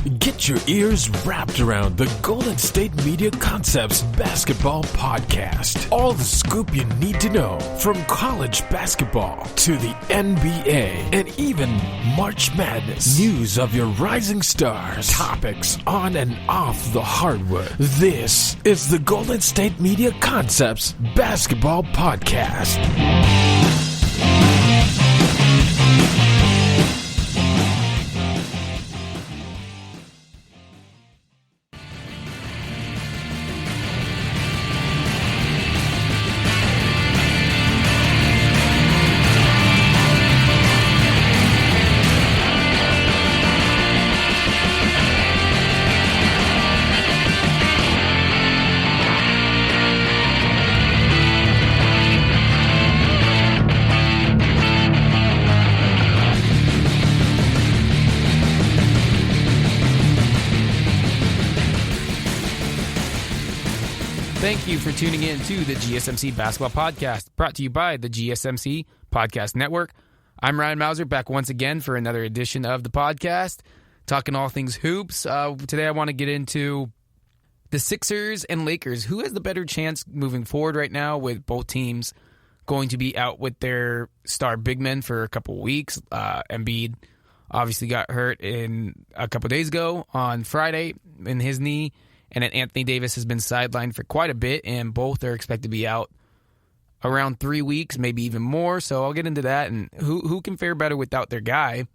Get your ears wrapped around the Golden State Media Concepts Basketball Podcast. All the scoop you need to know, from college basketball to the NBA and even March Madness. News of your rising stars, topics on and off the hardwood. This is the Golden State Media Concepts Basketball Podcast. Thank you for tuning in to the Gsmc Basketball Podcast, brought to you by the Gsmc Podcast Network. I'm Ryan Mauser, back once again for another edition of the podcast, talking all things hoops. Today I want to get into the Sixers and Lakers. Who has the better chance moving forward right now, with both teams going to be out with their star big men for a couple weeks? Embiid obviously got hurt a couple days ago on Friday in his knee. And then Anthony Davis has been sidelined for quite a bit, and both are expected to be out around 3 weeks, maybe even more. So I'll get into that and who can fare better without their guy.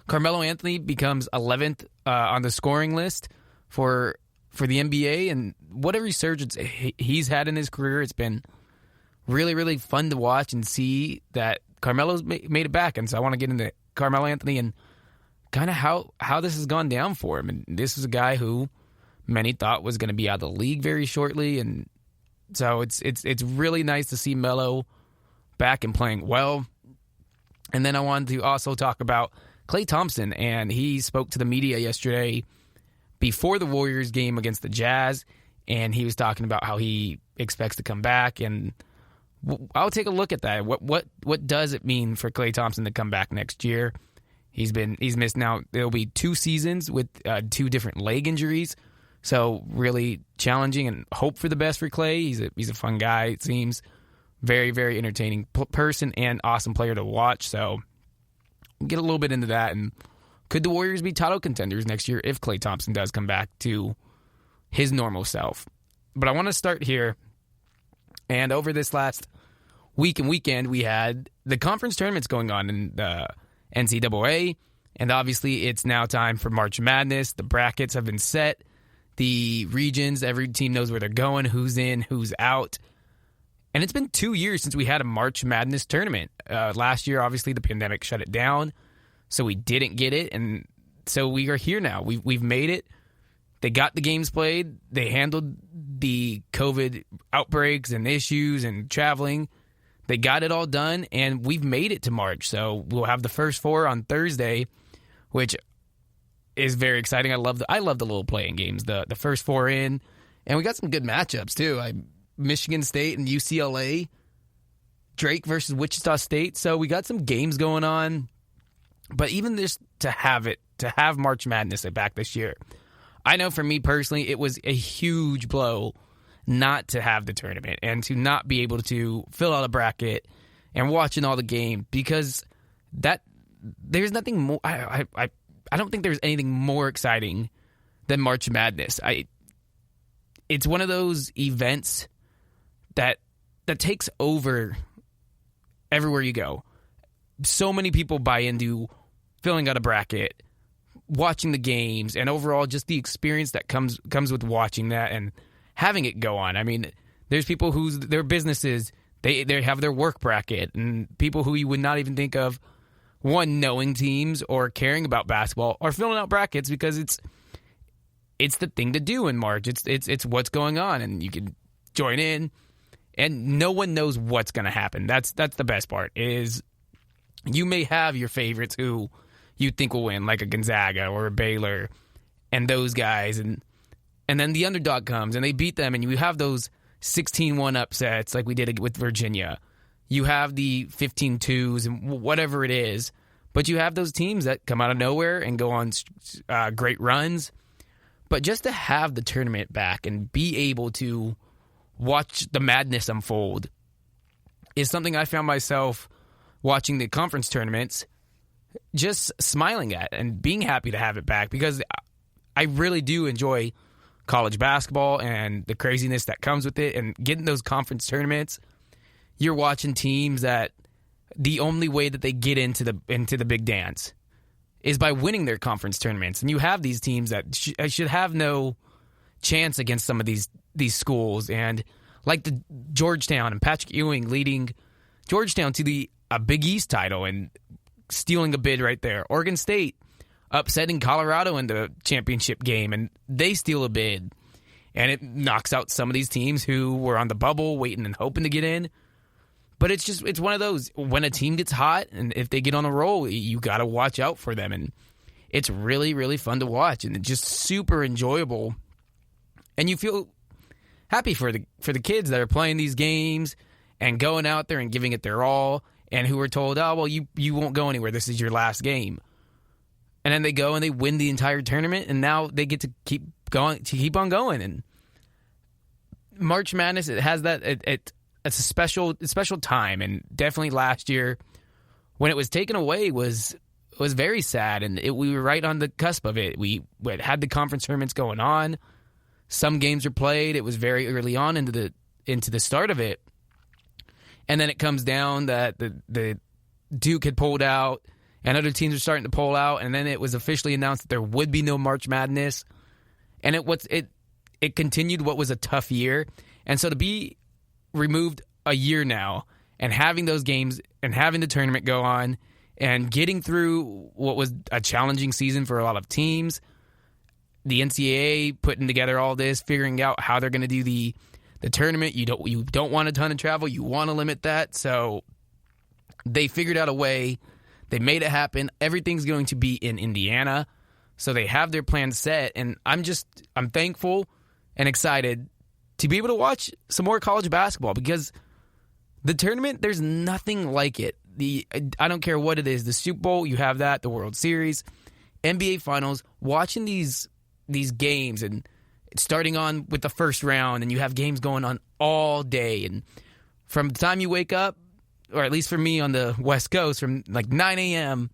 Carmelo Anthony becomes 11th on the scoring list for the NBA, and what a resurgence he's had in his career. It's been really, really fun to watch and see that Carmelo's made it back. And so I want to get into Carmelo Anthony and kind of how this has gone down for him. And this is a guy who many thought was going to be out of the league very shortly, and so it's really nice to see Melo back and playing well. And then I wanted to also talk about Klay Thompson, and he spoke to the media yesterday before the Warriors game against the Jazz, and he was talking about how he expects to come back, and I'll take a look at that. What does it mean for Klay Thompson to come back next year? He's missed now. It'll be 2 seasons with 2 different leg injuries. So really challenging, and hope for the best for Klay. He's a fun guy, it seems. Very, very entertaining person and awesome player to watch. So we'll get a little bit into that. And could the Warriors be title contenders next year if Klay Thompson does come back to his normal self? But I want to start here. And over this last week and weekend, we had the conference tournaments going on in the NCAA. And obviously it's now time for March Madness. The brackets have been set. The regions, every team knows where they're going, who's in, who's out. And it's been 2 years since we had a March Madness tournament. Last year, obviously, the pandemic shut it down, so we didn't get it. And so we are here now. We've made it. They got the games played. They handled the COVID outbreaks and issues and traveling. They got it all done, and we've made it to March. So we'll have the first 4 on Thursday, which is very exciting. I love the little playing games. The first 4 in, and we got some good matchups too. Michigan State and UCLA, Drake versus Wichita State. So we got some games going on. But even just to have March Madness back this year, I know for me personally, it was a huge blow not to have the tournament and to not be able to fill out a bracket and watching all the game, because there's nothing more. I don't think there's anything more exciting than March Madness. It's one of those events that takes over everywhere you go. So many people buy into filling out a bracket, watching the games, and overall just the experience that comes with watching that and having it go on. I mean, there's people whose their businesses, they have their work bracket, and people who you would not even think of knowing teams or caring about basketball are filling out brackets because it's the thing to do in March. It's what's going on, and you can join in, and no one knows what's going to happen. That's the best part, is you may have your favorites who you think will win, like a Gonzaga or a Baylor and those guys, and then the underdog comes and they beat them, and you have those 16-1 upsets like we did with Virginia. You have the 15-2s and whatever it is, But you have those teams that come out of nowhere and go on great runs. But just to have the tournament back and be able to watch the madness unfold is something I found myself watching the conference tournaments just smiling at and being happy to have it back, because I really do enjoy college basketball and the craziness that comes with it. And getting those conference tournaments, you're watching teams that the only way that they get into the big dance is by winning their conference tournaments. And you have these teams that should have no chance against some of these schools. And like the Georgetown and Patrick Ewing leading Georgetown to a Big East title and stealing a bid right there. Oregon State upsetting Colorado in the championship game, and they steal a bid. And it knocks out some of these teams who were on the bubble waiting and hoping to get in. But it's one of those, when a team gets hot and if they get on a roll, you got to watch out for them. And it's really, really fun to watch and just super enjoyable. And you feel happy for the kids that are playing these games and going out there and giving it their all, and who are told, oh, well, you won't go anywhere. This is your last game. And then they go and they win the entire tournament, and now they get to keep on going. And March Madness, it has that it's a special time, and definitely last year when it was taken away was very sad, and we were right on the cusp of it. We had the conference tournaments going on. Some games were played. It was very early on into the start of it. And then it comes down that the Duke had pulled out, and other teams were starting to pull out, and then it was officially announced that there would be no March Madness. And it continued what was a tough year. And so to be removed a year now and having those games and having the tournament go on and getting through what was a challenging season for a lot of teams, the NCAA putting together all this, figuring out how they're going to do the tournament. You don't want a ton of travel. You want to limit that. So they figured out a way. They made it happen. Everything's going to be in Indiana. So they have their plan set. And I'm thankful and excited to be able to watch some more college basketball, because the tournament, there's nothing like it. I don't care what it is. The Super Bowl, you have that. The World Series, NBA Finals, watching these games and starting on with the first round, and you have games going on all day. And from the time you wake up, or at least for me on the West Coast, from like 9 a.m.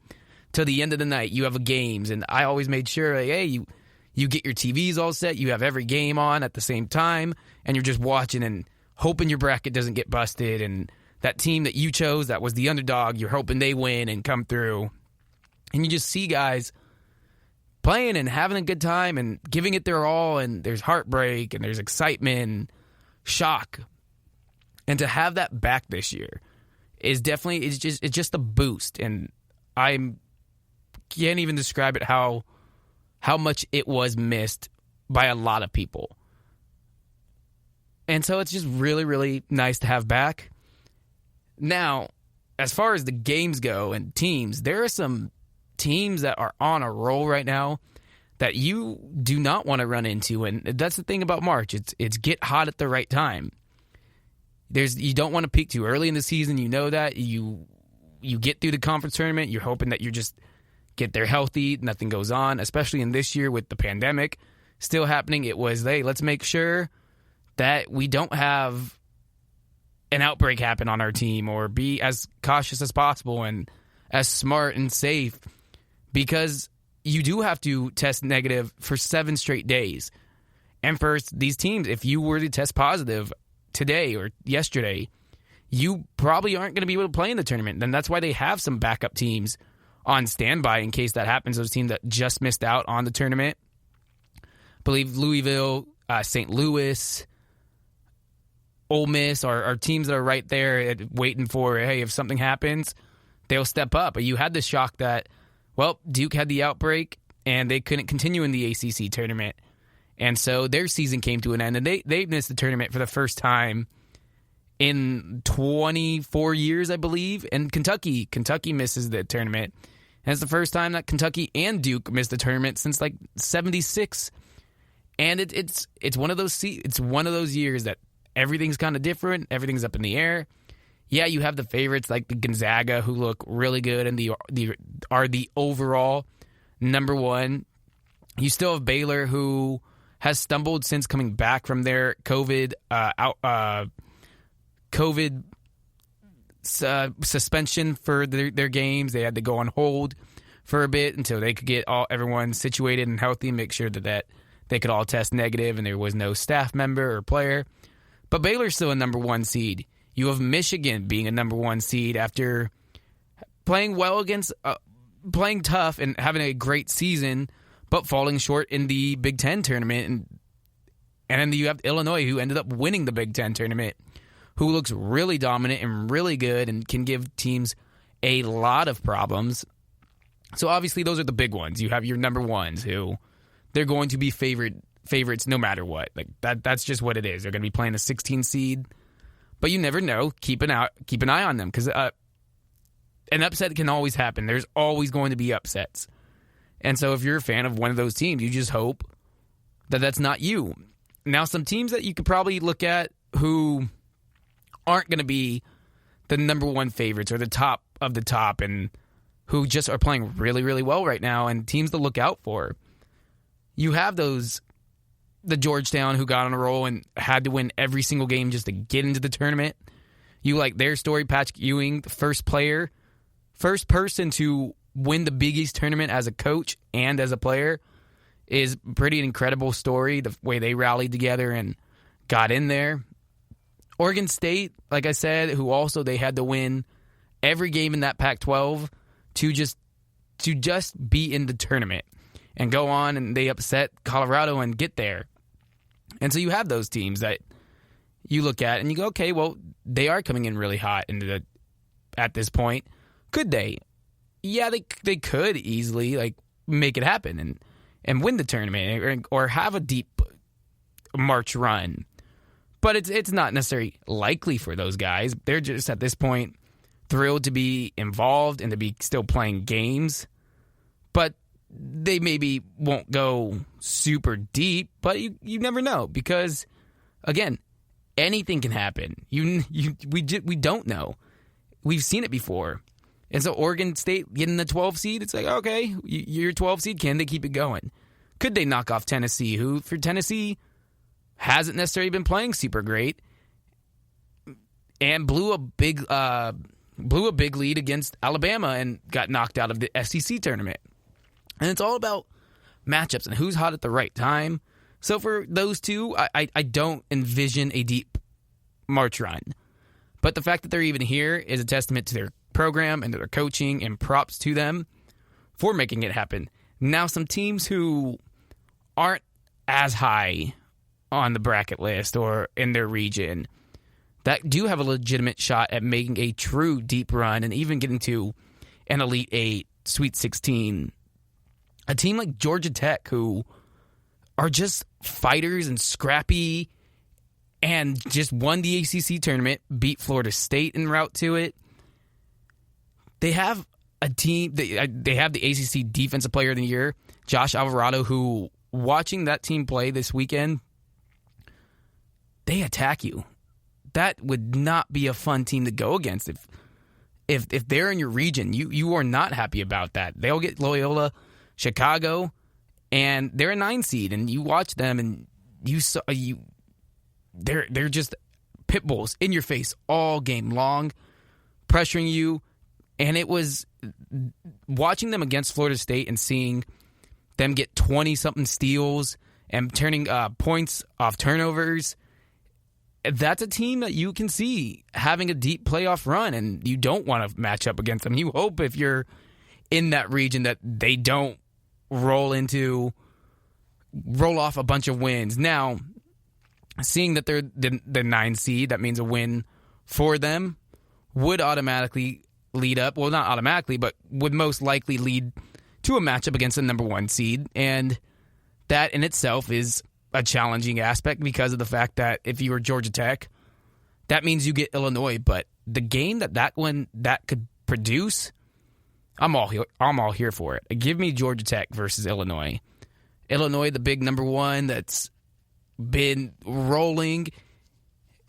till the end of the night, you have games. And I always made sure, like, hey, you get your TVs all set, you have every game on at the same time, and you're just watching and hoping your bracket doesn't get busted. And that team that you chose that was the underdog, you're hoping they win and come through. And you just see guys playing and having a good time and giving it their all, and there's heartbreak and there's excitement and shock. And to have that back this year is definitely, it's just a boost. And I can't even describe it how much it was missed by a lot of people. And so it's just really, really nice to have back. Now, as far as the games go and teams, there are some teams that are on a roll right now that you do not want to run into. And that's the thing about March. It's get hot at the right time. You don't want to peak too early in the season. You know that. You get through the conference tournament. You're hoping that you just get there healthy. Nothing goes on, especially in this year with the pandemic still happening. It was, hey, let's make sure that we don't have an outbreak happen on our team, or be as cautious as possible and as smart and safe, because you do have to test negative for 7 straight days. And for these teams, if you were to test positive today or yesterday, you probably aren't going to be able to play in the tournament. And that's why they have some backup teams on standby in case that happens. Those teams that just missed out on the tournament, I believe Louisville, St. Louis, Ole Miss are teams that are right there waiting for, hey, if something happens, they'll step up. But you had the shock that, well, Duke had the outbreak and they couldn't continue in the ACC tournament. And so their season came to an end, and they missed the tournament for the first time in 24 years, I believe. And Kentucky misses the tournament. And it's the first time that Kentucky and Duke missed the tournament since like 76. And it's one of those years that everything's kind of different. Everything's up in the air. Yeah, you have the favorites like the Gonzaga who look really good and are the overall number one. You still have Baylor who has stumbled since coming back from their COVID suspension for their games. They had to go on hold for a bit until they could get everyone situated and healthy and make sure that they could all test negative and there was no staff member or player. But Baylor's still a number one seed. You have Michigan being a number one seed after playing well against, playing tough and having a great season, but falling short in the Big Ten tournament. And then you have Illinois, who ended up winning the Big Ten tournament, who looks really dominant and really good and can give teams a lot of problems. So obviously those are the big ones. You have your number ones who they're going to be favorites no matter what. Like that's just what it is. They're going to be playing a 16 seed. But you never know. Keep an eye on them because an upset can always happen. There's always going to be upsets. And so if you're a fan of one of those teams, you just hope that that's not you. Now, some teams that you could probably look at who aren't going to be the number one favorites or the top of the top and who just are playing really, really well right now and teams to look out for. You have the Georgetown who got on a roll and had to win every single game just to get into the tournament. You like their story, Patrick Ewing, the first person to win the Big East tournament as a coach and as a player is pretty incredible story, the way they rallied together and got in there. Oregon State, like I said, who also they had to win every game in that Pac-12 to just be in the tournament and go on, and they upset Colorado and get there. And so you have those teams that you look at and you go, okay, well, they are coming in really hot at this point. Could they? Yeah, they could easily make it happen and win the tournament or have a deep March run. But it's not necessarily likely for those guys. They're just at this point thrilled to be involved and to be still playing games. But they maybe won't go super deep, but you never know because, again, anything can happen. We don't know. We've seen it before. And so Oregon State getting the 12 seed, it's like, okay, you're 12 seed. Can they keep it going? Could they knock off Tennessee, who for Tennessee hasn't necessarily been playing super great and blew a big lead against Alabama and got knocked out of the SEC tournament? And it's all about matchups and who's hot at the right time. So for those two, I don't envision a deep March run. But the fact that they're even here is a testament to their program and to their coaching, and props to them for making it happen. Now, some teams who aren't as high on the bracket list or in their region that do have a legitimate shot at making a true deep run and even getting to an Elite 8, Sweet 16. A team like Georgia Tech, who are just fighters and scrappy and just won the ACC tournament, beat Florida State en route to it. They have a team, they have the ACC Defensive Player of the Year, Josh Alvarado, who, watching that team play this weekend, they attack you. That would not be a fun team to go against. If they're in your region, you are not happy about that. They'll get Loyola Chicago, and they're a 9 seed, and you watch them, and they're just pit bulls in your face all game long, pressuring you. And it was watching them against Florida State and seeing them get 20-something steals and turning points off turnovers. That's a team that you can see having a deep playoff run, and you don't want to match up against them. You hope if you're in that region that they don't roll off a bunch of wins. Now, seeing that they're the 9 seed, that means a win for them would automatically lead up, well, not automatically, but would most likely lead to a matchup against the number 1 seed. And that in itself is a challenging aspect because of the fact that if you were Georgia Tech, that means you get Illinois. But the game that could produce, I'm all here for it. Give me Georgia Tech versus Illinois. Illinois, the big number 1 that's been rolling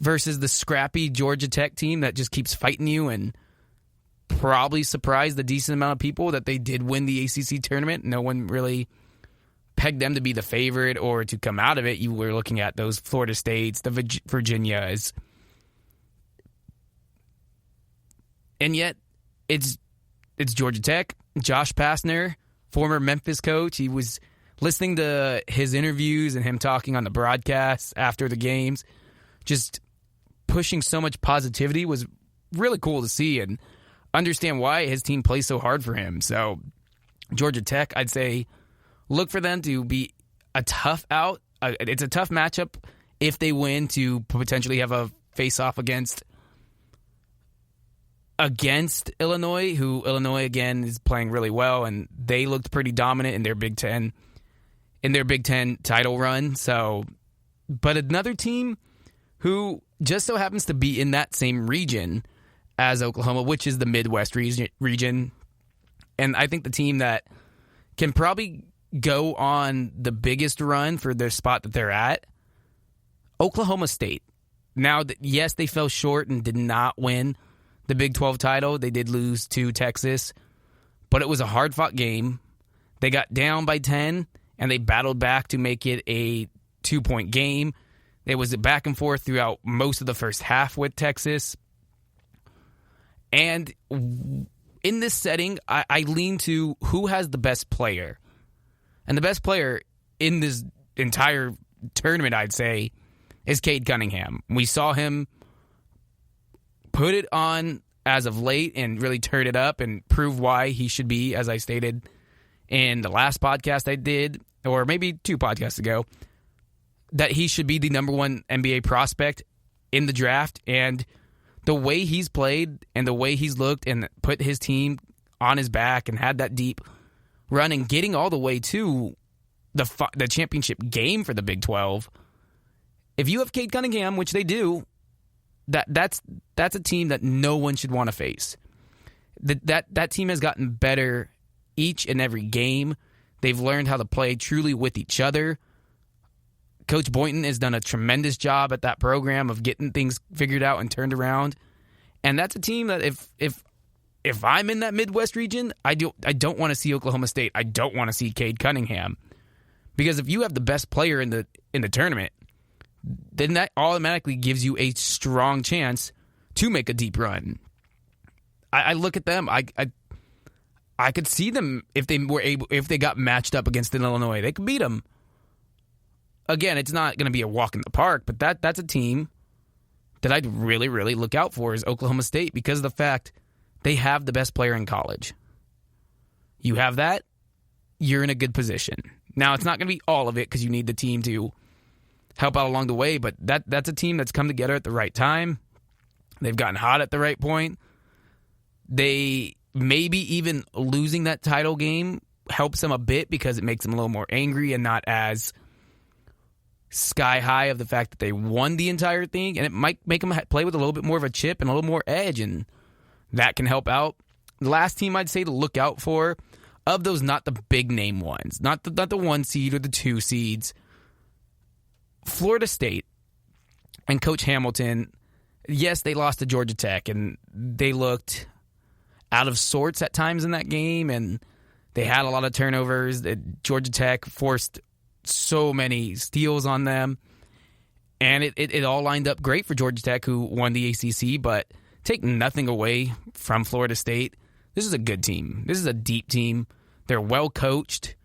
versus the scrappy Georgia Tech team that just keeps fighting you and probably surprised a decent amount of people that they did win the ACC tournament. No one really pegged them to be the favorite or to come out of it. You were looking at those Florida States, the Virginias. And yet, it's Georgia Tech. Josh Pastner, former Memphis coach, he was listening to his interviews and him talking on the broadcasts after the games, just pushing so much positivity was really cool to see and understand why his team plays so hard for him. So, Georgia Tech, I'd say, look for them to be a tough out. It's a tough matchup if they win to potentially have a face-off against Illinois, who Illinois, again, is playing really well, and they looked pretty dominant in their Big Ten title run. So, but another team who just so happens to be in that same region as Oklahoma, which is the Midwest region. And I think the team that can probably go on the biggest run for their spot that they're at, Oklahoma State. Now, yes, they fell short and did not win the Big 12 title. They did lose to Texas, but it was a hard-fought game. They got down by 10, and they battled back to make it a 2-point game. It was a back and forth throughout most of the first half with Texas. And in this setting, I lean to who has the best player. And the best player in this entire tournament, I'd say, is Cade Cunningham. We saw him put it on as of late and really turn it up and prove why he should be, as I stated in the last podcast I did, or maybe 2 podcasts ago, that he should be the number 1 NBA prospect in the draft. And the way he's played and the way he's looked and put his team on his back and had that deep run and getting all the way to the championship game for the Big 12, if you have Cade Cunningham, which they do, that's a team that no one should want to face. That team has gotten better each and every game. They've learned how to play truly with each other. Coach Boynton has done a tremendous job at that program of getting things figured out and turned around. And that's a team that if I'm in that Midwest region, I don't want to see Oklahoma State. I don't want to see Cade Cunningham. Because if you have the best player in the tournament, then that automatically gives you a strong chance to make a deep run. I look at them. I could see them if they got matched up against Illinois, they could beat them. Again, it's not going to be a walk in the park, but that's a team that I'd really, really look out for is Oklahoma State because of the fact they have the best player in college. You have that, you're in a good position. Now, it's not going to be all of it because you need the team to help out along the way, but that's a team that's come together at the right time. They've gotten hot at the right point. They maybe even losing that title game helps them a bit because it makes them a little more angry and not as sky high of the fact that they won the entire thing, and it might make them play with a little bit more of a chip and a little more edge, and that can help out. The last team I'd say to look out for, of those not the big name ones, not the 1 seed or the 2 seeds, Florida State and Coach Hamilton, yes, they lost to Georgia Tech, and they looked out of sorts at times in that game, and they had a lot of turnovers. Georgia Tech forced so many steals on them, and it all lined up great for Georgia Tech, who won the ACC, but take nothing away from Florida State. This is a good team. This is a deep team. They're well coached.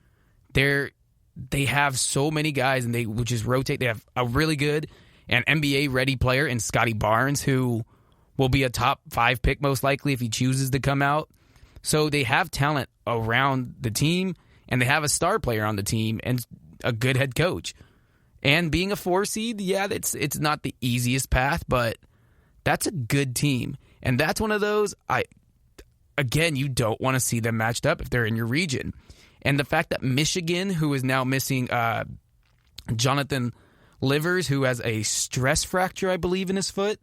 They have so many guys, and they will just rotate. They have a really good and NBA-ready player in Scotty Barnes, who will be a top 5 pick most likely if he chooses to come out. So they have talent around the team, and they have a star player on the team and a good head coach. And being a 4 seed, yeah, it's not the easiest path, but that's a good team. And that's one of those, again, you don't want to see them matched up if they're in your region. And the fact that Michigan, who is now missing Jonathan Livers, who has a stress fracture, I believe, in his foot,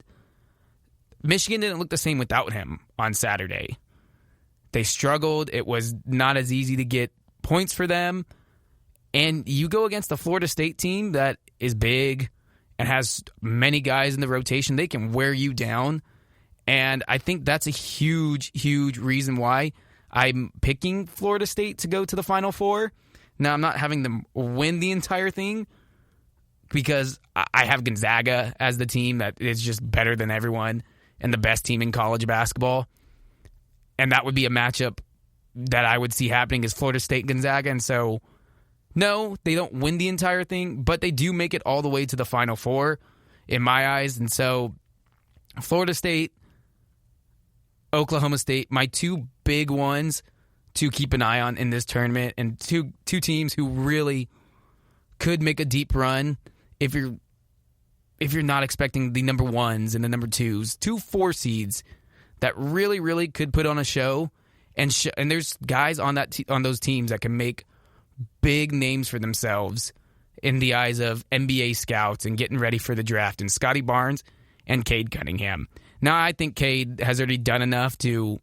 Michigan didn't look the same without him on Saturday. They struggled. It was not as easy to get points for them. And you go against the Florida State team that is big and has many guys in the rotation, they can wear you down. And I think that's a huge, huge reason why I'm picking Florida State to go to the Final Four. Now, I'm not having them win the entire thing because I have Gonzaga as the team that is just better than everyone and the best team in college basketball. And that would be a matchup that I would see happening is Florida State Gonzaga. And so, no, they don't win the entire thing, but they do make it all the way to the Final Four in my eyes. And so, Florida State, Oklahoma State, my two big ones to keep an eye on in this tournament, and two teams who really could make a deep run if you're not expecting the number ones and the number twos, 2 4 seeds that really, really could put on a show, and there's guys on on those teams that can make big names for themselves in the eyes of NBA scouts and getting ready for the draft, and Scotty Barnes and Cade Cunningham. Now, I think Cade has already done enough to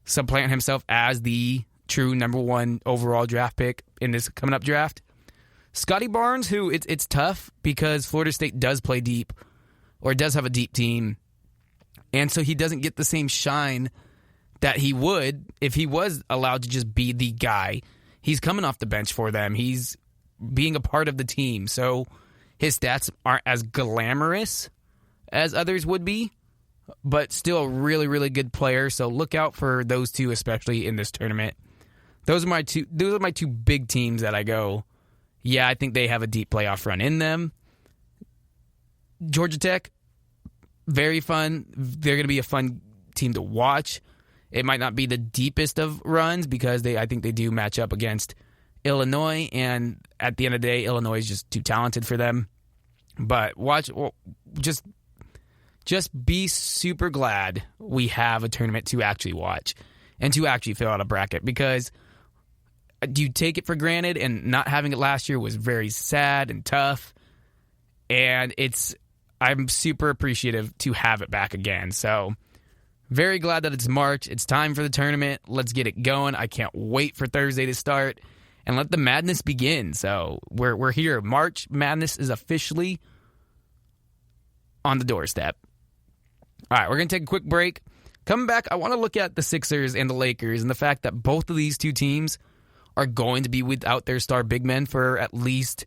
supplant himself as the true number 1 overall draft pick in this coming up draft. Scotty Barnes, who it's tough because Florida State does play deep, or does have a deep team, and so he doesn't get the same shine that he would if he was allowed to just be the guy. He's coming off the bench for them. He's being a part of the team, so his stats aren't as glamorous as others would be, but still a really, really good player. So look out for those two, especially in this tournament. Those are my two big teams that I go, yeah, I think they have a deep playoff run in them. Georgia Tech, very fun. They're going to be a fun team to watch. It might not be the deepest of runs because I think they do match up against Illinois, and at the end of the day, Illinois is just too talented for them. But just be super glad we have a tournament to actually watch and to actually fill out a bracket, because do you take it for granted, and not having it last year was very sad and tough, and I'm super appreciative to have it back again. So very glad that it's March. It's time for the tournament. Let's get it going. I can't wait for Thursday to start and let the madness begin. So we're here. March Madness is officially on the doorstep. All right, we're going to take a quick break. Coming back, I want to look at the Sixers and the Lakers and the fact that both of these two teams are going to be without their star big men for at least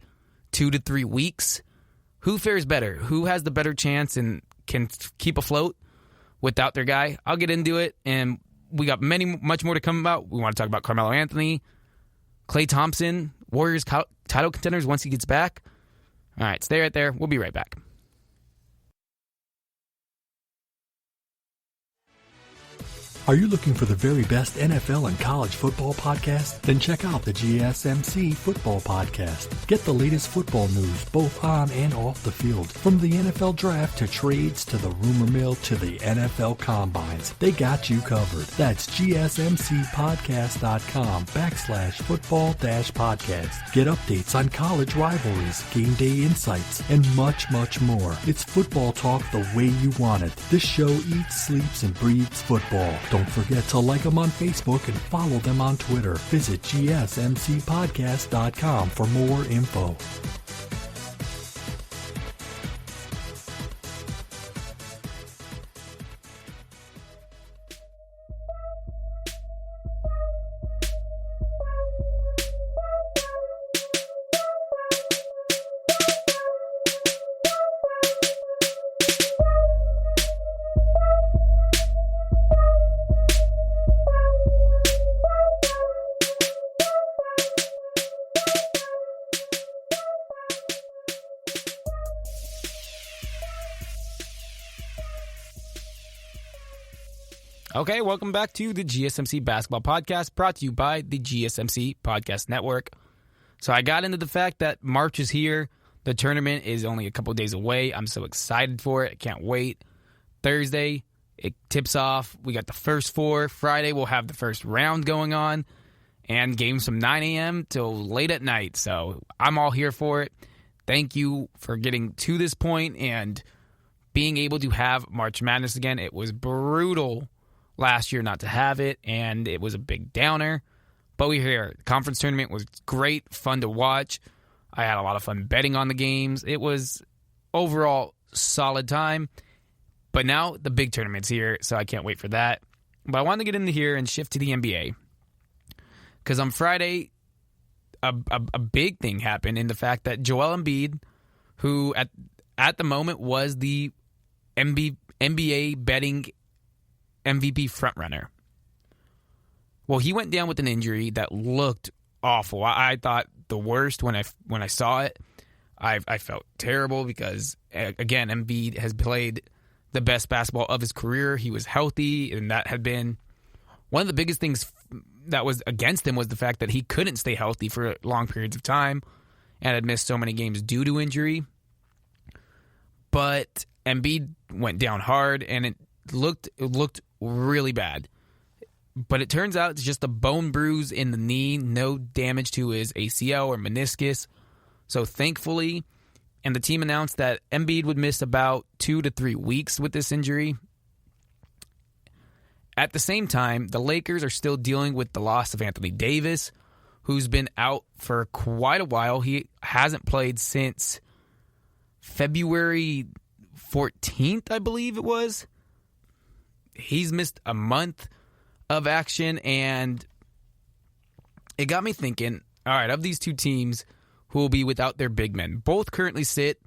2 to 3 weeks. Who fares better? Who has the better chance and can keep afloat without their guy? I'll get into it, and we got much more to come about. We want to talk about Carmelo Anthony, Klay Thompson, Warriors title contenders once he gets back. All right, stay right there. We'll be right back. Are you looking for the very best NFL and college football podcast? Then check out the Gsmc Football Podcast. Get the latest football news both on and off the field. From the NFL Draft to trades to the rumor mill to the NFL Combines, they got you covered. That's gsmcpodcast.com/football-podcast. Get updates on college rivalries, game day insights, and much, much more. It's football talk the way you want it. This show eats, sleeps, and breathes football. Don't forget to like them on Facebook and follow them on Twitter. Visit gsmcpodcast.com for more info. Okay, welcome back to the GSMC Basketball Podcast, brought to you by the GSMC Podcast Network. So I got into the fact that March is here. The tournament is only a couple days away. I'm so excited for it. I can't wait. Thursday, it tips off. We got the first 4. Friday, we'll have the first round going on. And games from 9 a.m. till late at night. So I'm all here for it. Thank you for getting to this point and being able to have March Madness again. It was brutal last year not to have it, and it was a big downer, but we're here. The conference tournament was great, fun to watch. I had a lot of fun betting on the games. It was overall solid time. But now the big tournament's here, so I can't wait for that. But I wanted to get into here and shift to the NBA. Because on Friday, a big thing happened in the fact that Joel Embiid, who at the moment was the NBA betting MVP frontrunner. Well, he went down with an injury that looked awful. I thought the worst when I saw it. I felt terrible because, again, Embiid has played the best basketball of his career. He was healthy, and that had been one of the biggest things that was against him was the fact that he couldn't stay healthy for long periods of time and had missed so many games due to injury. But Embiid went down hard, and it looked really bad. But it turns out it's just a bone bruise in the knee, no damage to his ACL or meniscus. So thankfully, and the team announced that Embiid would miss about 2 to 3 weeks with this injury. At the same time, the Lakers are still dealing with the loss of Anthony Davis, who's been out for quite a while. He hasn't played since February 14th, I believe it was. He's missed a month of action, and it got me thinking, all right, of these two teams who will be without their big men, both currently sit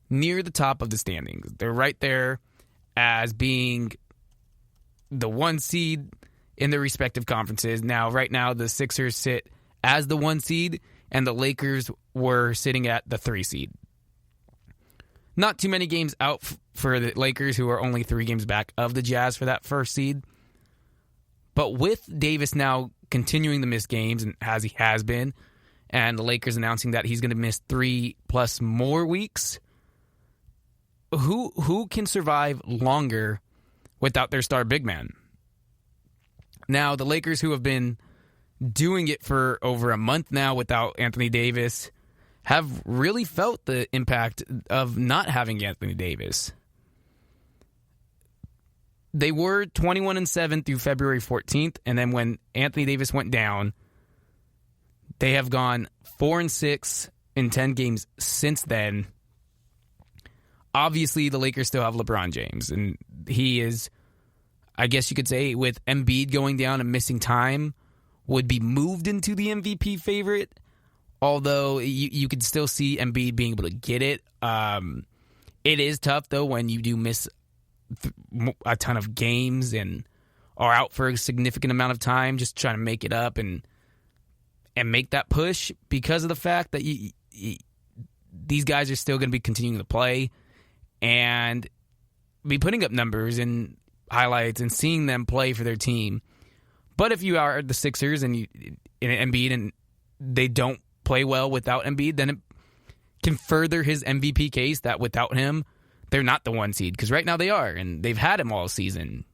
near the top of the standings. They're right there as being the 1 seed in their respective conferences. Now, right now, the Sixers sit as the 1 seed, and the Lakers were sitting at the 3 seed. Not too many games out for the Lakers, who are only 3 games back of the Jazz for that 1st seed. But with Davis now continuing to miss games, and as he has been, and the Lakers announcing that he's going to miss 3+ more weeks, who can survive longer without their star big man? Now, the Lakers, who have been doing it for over a month now without Anthony Davis, have really felt the impact of not having Anthony Davis. They were 21-7 through February 14th, and then when Anthony Davis went down, they have gone 4-6 in 10 games since then. Obviously, the Lakers still have LeBron James, and he is, I guess you could say, with Embiid going down and missing time, would be moved into the MVP favorite, although you could still see Embiid being able to get it. It is tough, though, when you do miss a ton of games and are out for a significant amount of time, just trying to make it up and make that push, because of the fact that these guys are still going to be continuing to play and be putting up numbers and highlights and seeing them play for their team. But if you are the Sixers and you in Embiid and they don't play well without Embiid, then it can further his MVP case that without him, they're not the 1 seed, because right now they are, and they've had him all season.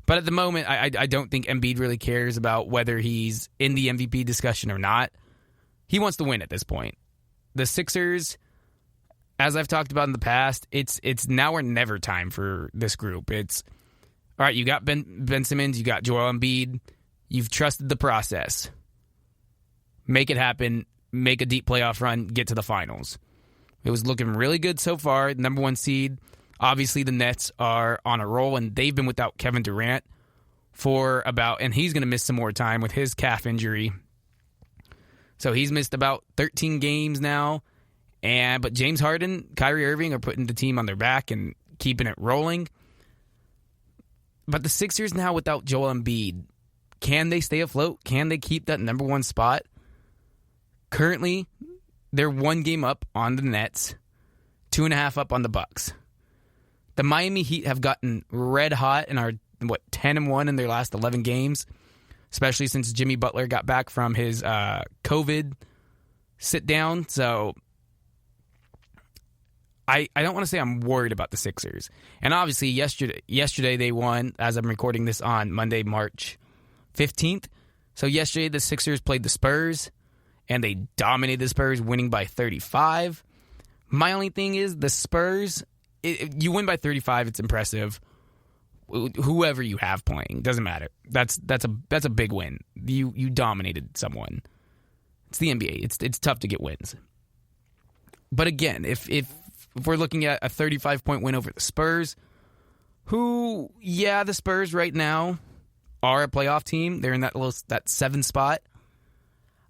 But at the moment, I don't think Embiid really cares about whether he's in the MVP discussion or not. He wants to win at this point. The Sixers, as I've talked about in the past, it's now or never time for this group. It's, all right, you got Ben Simmons, you got Joel Embiid, you've trusted the process. Make it happen, make a deep playoff run, get to the finals. It was looking really good so far, number 1 seed. Obviously, the Nets are on a roll, and they've been without Kevin Durant and he's going to miss some more time with his calf injury. So he's missed about 13 games now. But James Harden, Kyrie Irving are putting the team on their back and keeping it rolling. But the Sixers now without Joel Embiid, can they stay afloat? Can they keep that number 1 spot? Currently, they're 1 game up on the Nets, 2.5 up on the Bucks. The Miami Heat have gotten red hot and are, 10-1 in their last 11 games, especially since Jimmy Butler got back from his COVID sit-down. So I don't want to say I'm worried about the Sixers. And obviously, yesterday they won, as I'm recording this on Monday, March 15th. So yesterday the Sixers played the Spurs, and they dominated the Spurs, winning by 35. My only thing is the Spurs, you win by 35, it's impressive. Whoever you have playing, doesn't matter. That's a big win. You dominated someone. It's the NBA. It's tough to get wins. But again, if if we're looking at a 35-point win over the Spurs, who, the Spurs right now are a playoff team. They're in that 7 spot.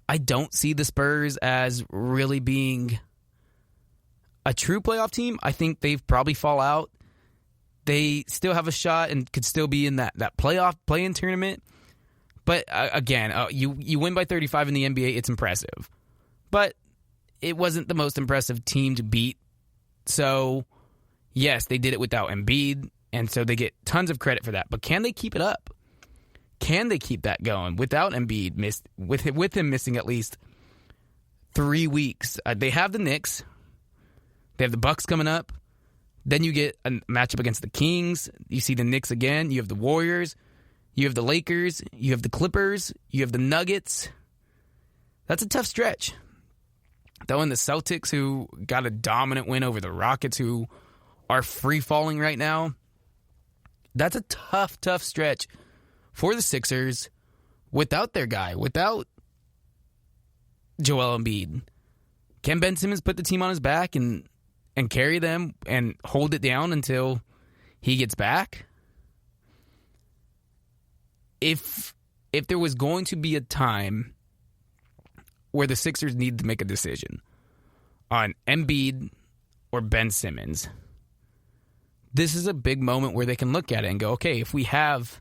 I don't see the Spurs as really being a true playoff team. I think they've probably fall out. They still have a shot and could still be in that playoff play-in tournament. But again, you win by 35 in the NBA, it's impressive. But it wasn't the most impressive team to beat. So, yes, they did it without Embiid, and so they get tons of credit for that. But can they keep it up? Can they keep that going without Embiid, with him missing at least 3 weeks? They have the Knicks. They have the Bucks coming up. Then you get a matchup against the Kings. You see the Knicks again. You have the Warriors. You have the Lakers. You have the Clippers. You have the Nuggets. That's a tough stretch. Though in the Celtics, who got a dominant win over the Rockets, who are free-falling right now, that's a tough stretch for the Sixers without their guy, without Joel Embiid. Can Ben Simmons put the team on his back and carry them and hold it down until he gets back? If there was going to be a time where the Sixers need to make a decision on Embiid or Ben Simmons, this is a big moment where they can look at it and go, okay, if we have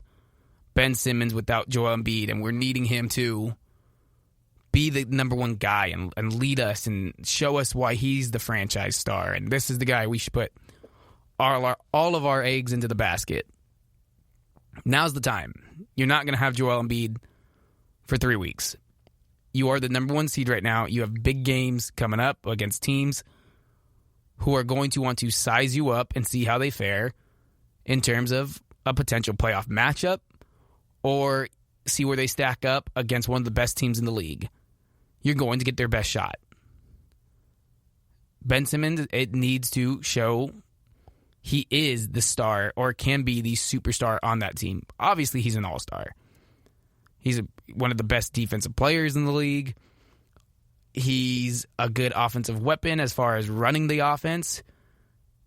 Ben Simmons without Joel Embiid and we're needing him to be the number one guy and lead us and show us why he's the franchise star, and this is the guy we should put all of our eggs into the basket, now's the time. You're not going to have Joel Embiid for 3 weeks. You are the number one seed right now. You have big games coming up against teams who are going to want to size you up and see how they fare in terms of a potential playoff matchup or see where they stack up against one of the best teams in the league. You're going to get their best shot. Ben Simmons, it needs to show he is the star or can be the superstar on that team. Obviously, he's an all-star. He's one of the best defensive players in the league. He's a good offensive weapon as far as running the offense.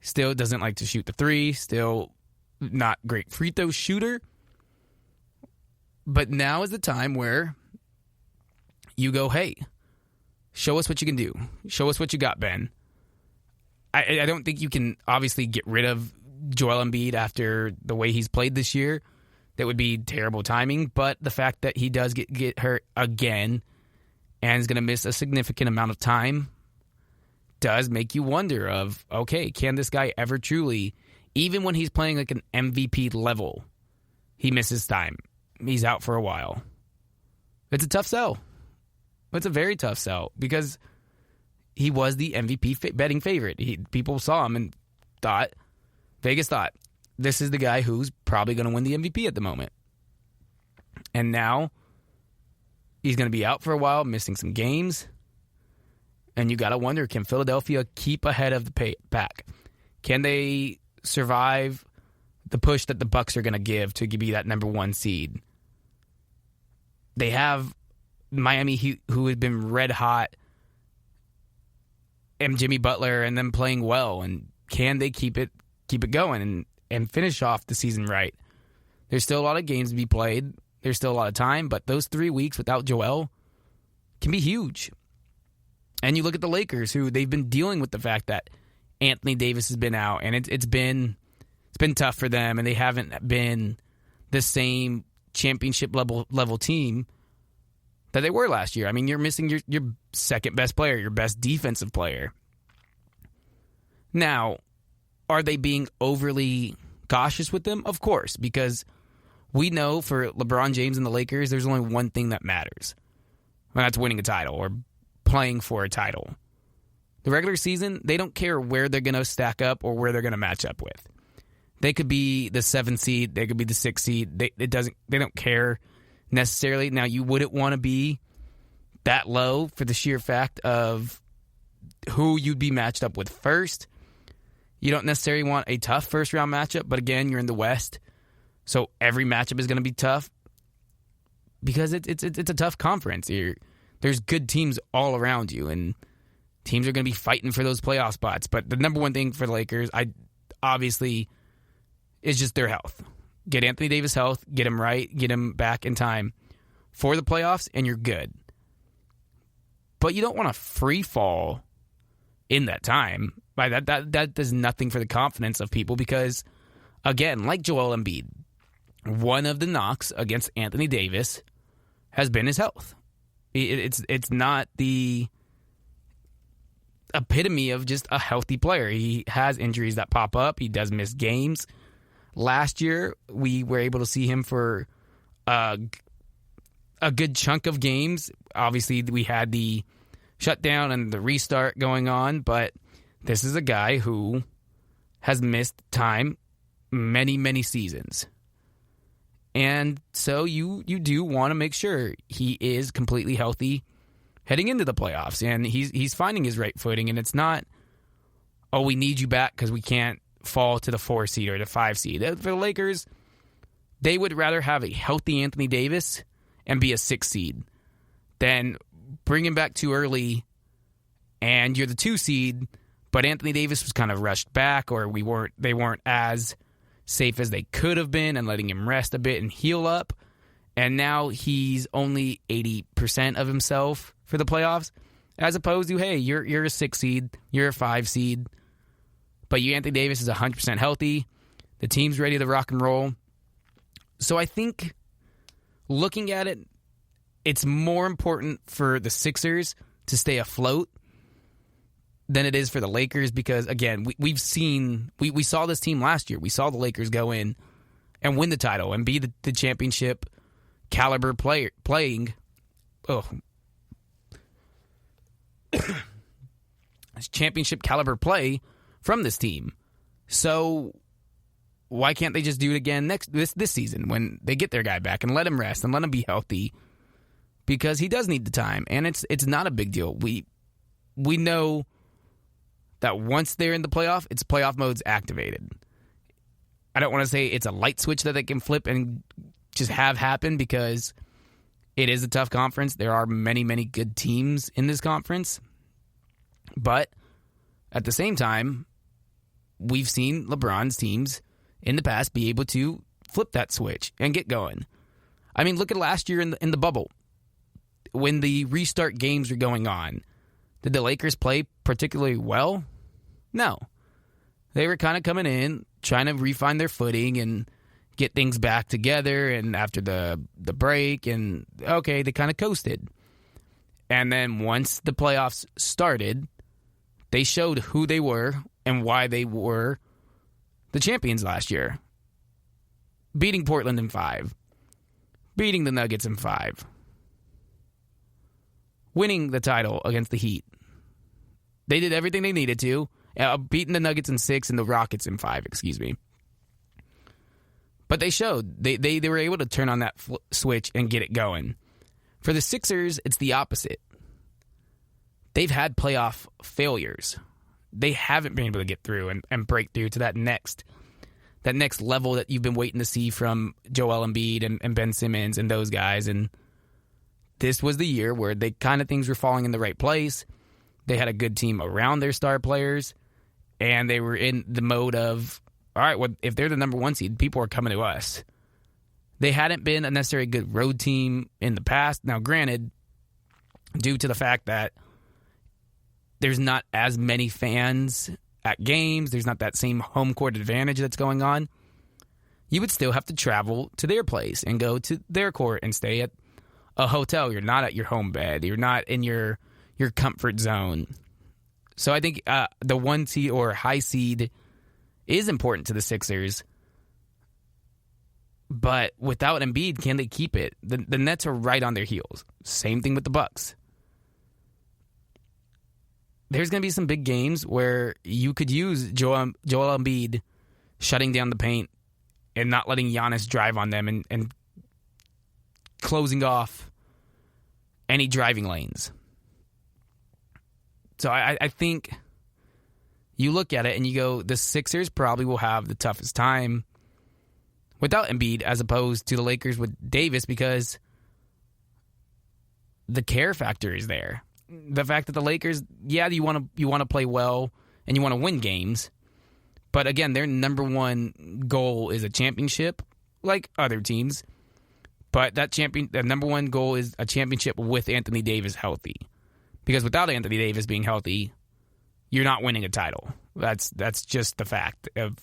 Still doesn't like to shoot the three. Still not great free throw shooter. But now is the time where you go, hey, show us what you can do. Show us what you got, Ben. I don't think you can obviously get rid of Joel Embiid after the way he's played this year. That would be terrible timing. But the fact that he does get hurt again and is going to miss a significant amount of time does make you wonder of, okay, can this guy ever truly, even when he's playing like an MVP level, he misses time. He's out for a while. It's a tough sell. It's a very tough sell because he was the MVP betting favorite. People saw him and Vegas thought, this is the guy who's probably going to win the MVP at the moment. And now he's going to be out for a while, missing some games. And you got to wonder, can Philadelphia keep ahead of the pack? Can they survive the push that the Bucks are going to give to be that number one seed? They have Miami, who has been red hot, and Jimmy Butler, and them playing well. And can they keep it going and finish off the season right? There's still a lot of games to be played. There's still a lot of time, but those 3 weeks without Joel can be huge. And you look at the Lakers, who they've been dealing with the fact that Anthony Davis has been out, and it's been tough for them, and they haven't been the same championship level team that they were last year. I mean, you're missing your second best player, your best defensive player. Now, are they being overly cautious with them? Of course, because we know for LeBron James and the Lakers, there's only one thing that matters. And that's winning a title or playing for a title. The regular season, they don't care where they're going to stack up or where they're going to match up with. They could be the 7th seed. They could be the 6th seed. They don't care necessarily. Now, you wouldn't want to be that low for the sheer fact of who you'd be matched up with first. You don't necessarily want a tough first-round matchup, but again, you're in the West, so every matchup is going to be tough because it's a tough conference. There's good teams all around you, and Teams are going to be fighting for those playoff spots. But the number one thing for the Lakers, obviously, is just their health. Get Anthony Davis health, get him right, get him back in time for the playoffs, and you're good. But you don't want to free fall in that time. That does nothing for the confidence of people because, again, like Joel Embiid, one of the knocks against Anthony Davis has been his health. It's not the epitome of just a healthy player. He has injuries that pop up. He does miss games. Last year, we were able to see him for a good chunk of games. Obviously, we had the shutdown and the restart going on, but this is a guy who has missed time many, many seasons. And so you do want to make sure he is completely healthy heading into the playoffs. And he's finding his right footing, and it's not, oh, we need you back because we can't fall to the 4 seed or the 5 seed. For the Lakers, they would rather have a healthy Anthony Davis and be a 6 seed than bring him back too early and you're the 2 seed, but Anthony Davis was kind of rushed back, or they weren't as safe as they could have been, and letting him rest a bit and heal up. And now he's only 80% of himself for the playoffs, as opposed to, hey, you're a 6 seed, you're a 5 seed, but Anthony Davis is 100% healthy. The team's ready to rock and roll. So I think, looking at it, it's more important for the Sixers to stay afloat than it is for the Lakers because, again, we saw this team last year. We saw the Lakers go in and win the title and be the championship caliber playing. Oh. Championship caliber play from this team. So why can't they just do it again this season when they get their guy back and let him rest and let him be healthy? Because he does need the time, and it's not a big deal. We know that once they're in the playoff, it's playoff mode's activated. I don't want to say it's a light switch that they can flip and just have happen because it is a tough conference. There are many, many good teams in this conference. But at the same time, we've seen LeBron's teams in the past be able to flip that switch and get going. I mean, look at last year in the bubble. When the restart games were going on, did the Lakers play particularly well? No. They were kind of coming in, trying to refine their footing and get things back together, and after the break, and okay, they kind of coasted. And then once the playoffs started, they showed who they were and why they were the champions last year. Beating Portland in 5. Beating the Nuggets in 5. Winning the title against the Heat. They did everything they needed to. Beating the Nuggets in 6 and the Rockets in 5, excuse me. But they showed. They were able to turn on that switch and get it going. For the Sixers, it's the opposite. They've had playoff failures. They haven't been able to get through and break through to that next level that you've been waiting to see from Joel Embiid and Ben Simmons and those guys. And this was the year where things were falling in the right place. They had a good team around their star players, and they were in the mode of, all right, well, if they're the number 1 seed, people are coming to us. They hadn't been a necessarily good road team in the past. Now, granted, due to the fact that there's not as many fans at games, there's not that same home court advantage that's going on, you would still have to travel to their place and go to their court and stay at a hotel. You're not at your home bed. You're not in your comfort zone. So I think the 1 seed or high seed is important to the Sixers. But without Embiid, can they keep it? The Nets are right on their heels. Same thing with the Bucks. There's going to be some big games where you could use Joel Embiid shutting down the paint and not letting Giannis drive on them and closing off any driving lanes. So I think you look at it and you go, the Sixers probably will have the toughest time without Embiid as opposed to the Lakers with Davis because the care factor is there. the fact that the Lakers, you want to play well and you want to win games, but again, their number one goal is a championship, like other teams. But the number one goal is a championship with Anthony Davis healthy, because without Anthony Davis being healthy, you're not winning a title. That's just the fact of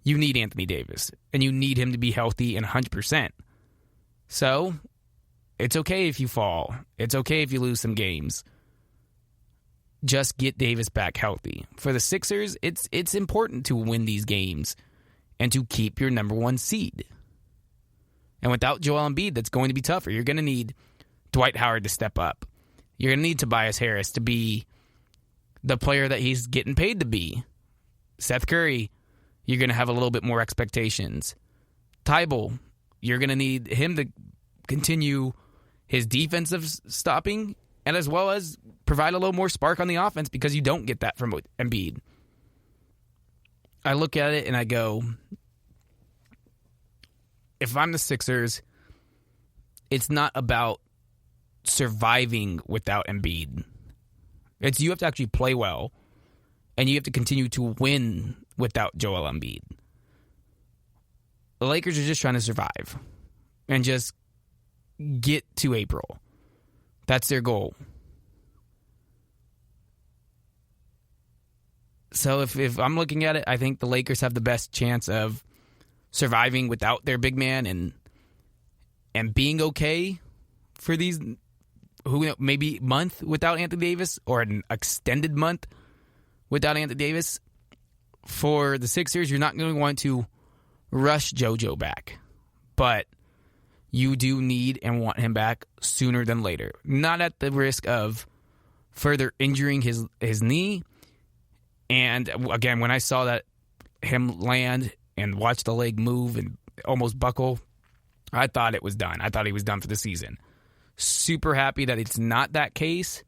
you need Anthony Davis, and you need him to be healthy and 100%. So it's okay if you fall. It's okay if you lose some games. Just get Davis back healthy. For the Sixers, it's important to win these games and to keep your number one seed. And without Joel Embiid, that's going to be tougher. You're going to need Dwight Howard to step up. You're going to need Tobias Harris to be the player that he's getting paid to be. Seth Curry, you're going to have a little bit more expectations. Tybal, you're going to need him to continue his defensive stopping and as well as provide a little more spark on the offense, because you don't get that from Embiid. I look at it and I go, if I'm the Sixers, it's not about surviving without Embiid. You have to actually play well, and you have to continue to win without Joel Embiid. The Lakers are just trying to survive and just get to April. That's their goal. So if I'm looking at it, I think the Lakers have the best chance of surviving without their big man and being okay for these maybe month without Anthony Davis, or an extended month without Anthony Davis. For the Sixers, you're not going to want to rush JoJo back, but you do need and want him back sooner than later. Not at the risk of further injuring his knee. And again, when I saw that him land and watch the leg move and almost buckle, I thought it was done. I thought he was done for the season. Super happy that it's not that case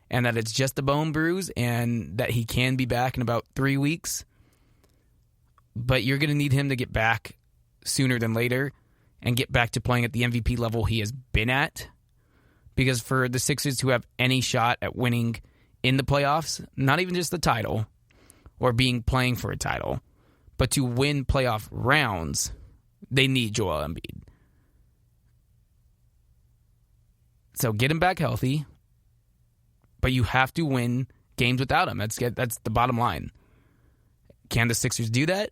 and that it's just a bone bruise and that he can be back in about 3 weeks. But you're going to need him to get back sooner than later and get back to playing at the MVP level he has been at. Because for the Sixers to have any shot at winning in the playoffs, not even just the title or playing for a title, but to win playoff rounds, they need Joel Embiid. So get him back healthy, but you have to win games without him. That's the bottom line. Can the Sixers do that?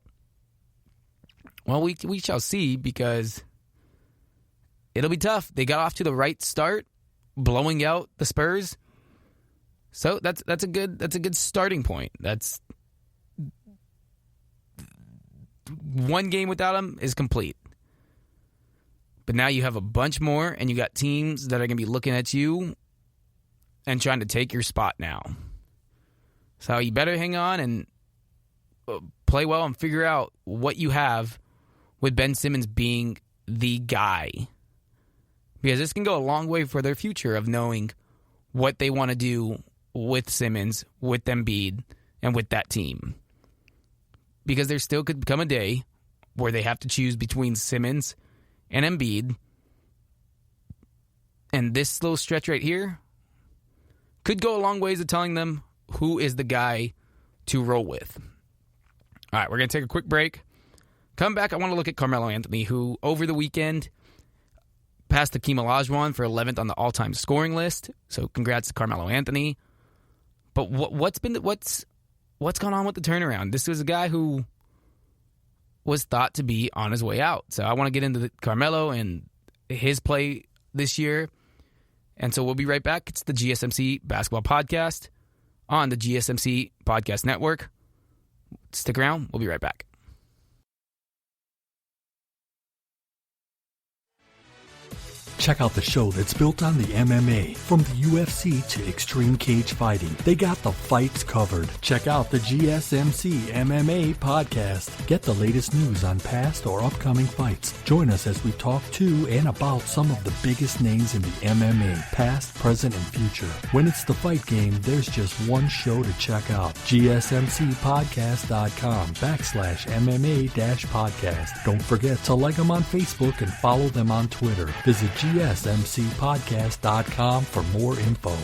Well, we shall see, because it'll be tough. They got off to the right start, blowing out the Spurs. So that's a good starting point. That's one game without him is complete. But now you have a bunch more, and you got teams that are going to be looking at you and trying to take your spot now. So you better hang on and play well and figure out what you have with Ben Simmons being the guy. Because this can go a long way for their future of knowing what they want to do with Simmons, with Embiid, and with that team. Because there still could come a day where they have to choose between Simmons and Embiid, and this little stretch right here could go a long ways of telling them who is the guy to roll with. All right, we're going to take a quick break. Come back, I want to look at Carmelo Anthony, who over the weekend passed Hakeem Olajuwon for 11th on the all-time scoring list. So congrats to Carmelo Anthony. But what's gone on with the turnaround? This was a guy who was thought to be on his way out. So I want to get into Carmelo and his play this year. And so we'll be right back. It's the GSMC Basketball Podcast on the GSMC Podcast Network. Stick around. We'll be right back. Check out the show that's built on the MMA. From the UFC to extreme cage fighting, they got the fights covered. Check out the GSMC MMA podcast. Get the latest news on past or upcoming fights. Join us as we talk to and about some of the biggest names in the MMA, past, present, and future. When it's the fight game, there's just one show to check out. GSMCpodcast.com/MMA-podcast. Don't forget to like them on Facebook and follow them on Twitter. Visit GSMCpodcast.com for more info.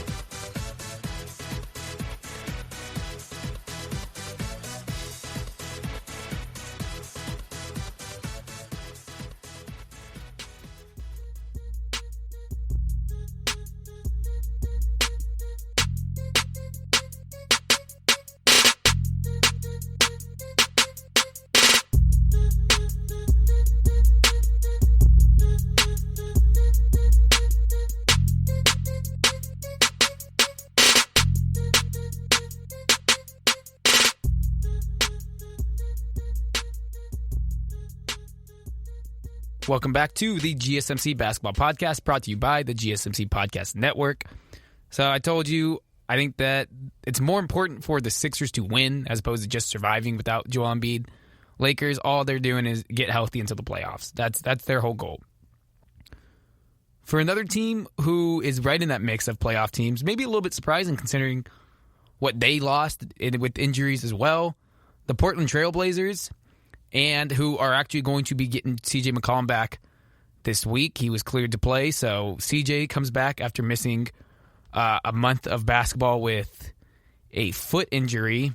Welcome back to the GSMC Basketball Podcast, brought to you by the GSMC Podcast Network. So I told you, I think that it's more important for the Sixers to win as opposed to just surviving without Joel Embiid. Lakers, all they're doing is get healthy until the playoffs. That's their whole goal. For another team who is right in that mix of playoff teams, maybe a little bit surprising considering what they lost with injuries as well, the Portland Trailblazers, and who are actually going to be getting CJ McCollum back this week. He was cleared to play, so CJ comes back after missing a month of basketball with a foot injury.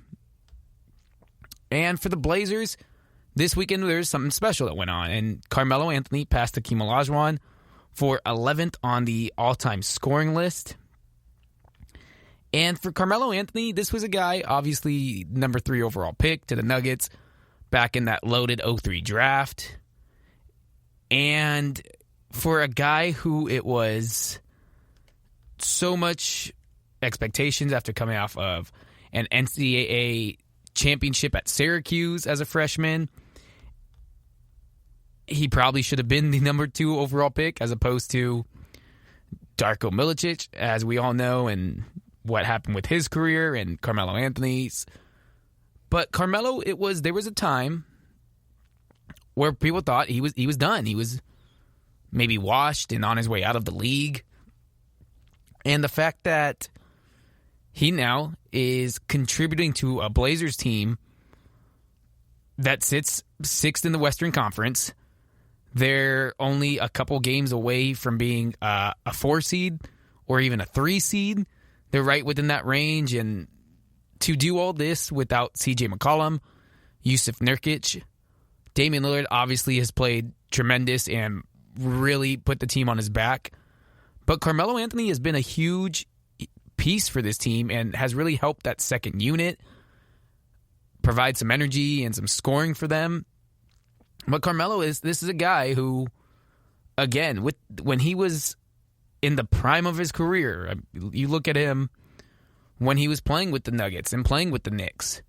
And for the Blazers, this weekend there's something special that went on, and Carmelo Anthony passed Hakeem Olajuwon for 11th on the all-time scoring list. And for Carmelo Anthony, this was a guy, obviously number 3 overall pick to the Nuggets back in that loaded 03 draft. And for a guy who it was so much expectations after coming off of an NCAA championship at Syracuse as a freshman, he probably should have been the number 2 overall pick as opposed to Darko Milicic, as we all know, and what happened with his career and Carmelo Anthony's. But Carmelo, there was a time where people thought he was done. He was maybe washed and on his way out of the league. And the fact that he now is contributing to a Blazers team that sits 6th in the Western Conference. They're only a couple games away from being a 4 seed or even a 3 seed. They're right within that range. And to do all this without CJ McCollum, Yusuf Nurkic, Damian Lillard obviously has played tremendous and really put the team on his back. But Carmelo Anthony has been a huge piece for this team and has really helped that second unit provide some energy and some scoring for them. But Carmelo this is a guy who, again, when he was in the prime of his career, you look at him when he was playing with the Nuggets and playing with the Knicks,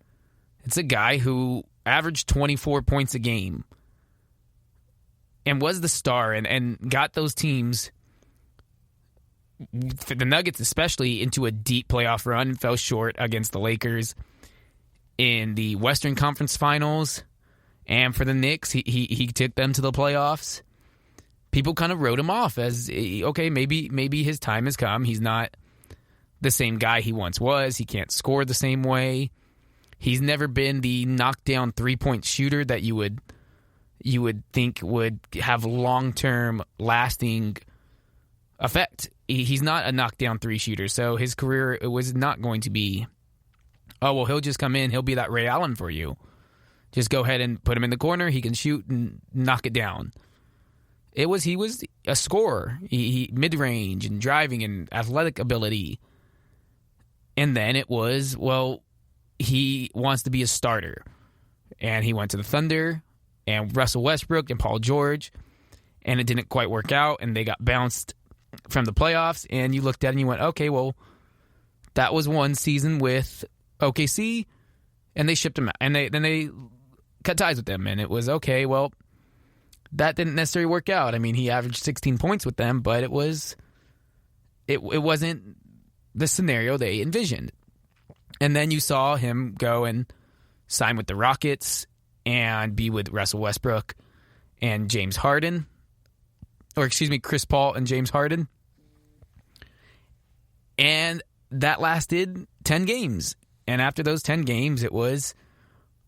it's a guy who averaged 24 points a game and was the star and got those teams, for the Nuggets especially, into a deep playoff run. Fell short against the Lakers in the Western Conference Finals. And for the Knicks, he took them to the playoffs. People kind of wrote him off as, okay, maybe his time has come. He's not the same guy he once was. He can't score the same way. He's never been the knockdown 3-point shooter that you would think would have long-term lasting effect. He's not a knockdown 3 shooter, so his career was not going to be, oh, well, he'll just come in, he'll be that Ray Allen for you. Just go ahead and put him in the corner, he can shoot and knock it down. He was a scorer, he mid-range and driving and athletic ability. And then it was, well, he wants to be a starter. And he went to the Thunder and Russell Westbrook and Paul George, and it didn't quite work out, and they got bounced from the playoffs. And you looked at it and you went, okay, well, that was one season with OKC, and they shipped him out. And then they cut ties with them, and it was, okay, well, that didn't necessarily work out. I mean, he averaged 16 points with them, but it wasn't the scenario they envisioned. And then you saw him go and sign with the Rockets and be with Russell Westbrook and James Harden. Or, excuse me, Chris Paul and James Harden. And that lasted 10 games. And after those 10 games, it was,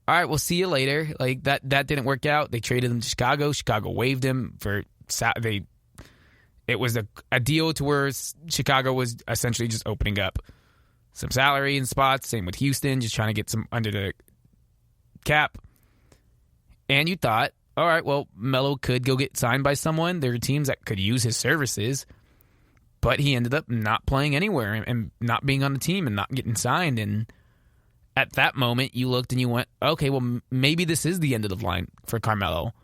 all right, we'll see you later. Like, that didn't work out. They traded him to Chicago. Chicago waived him for it was a deal to where Chicago was essentially just opening up some salary and spots. Same with Houston, just trying to get some under the cap. And you thought, all right, well, Melo could go get signed by someone. There are teams that could use his services. But he ended up not playing anywhere and not being on the team and not getting signed. And at that moment, you looked and you went, okay, well, maybe this is the end of the line for Carmelo.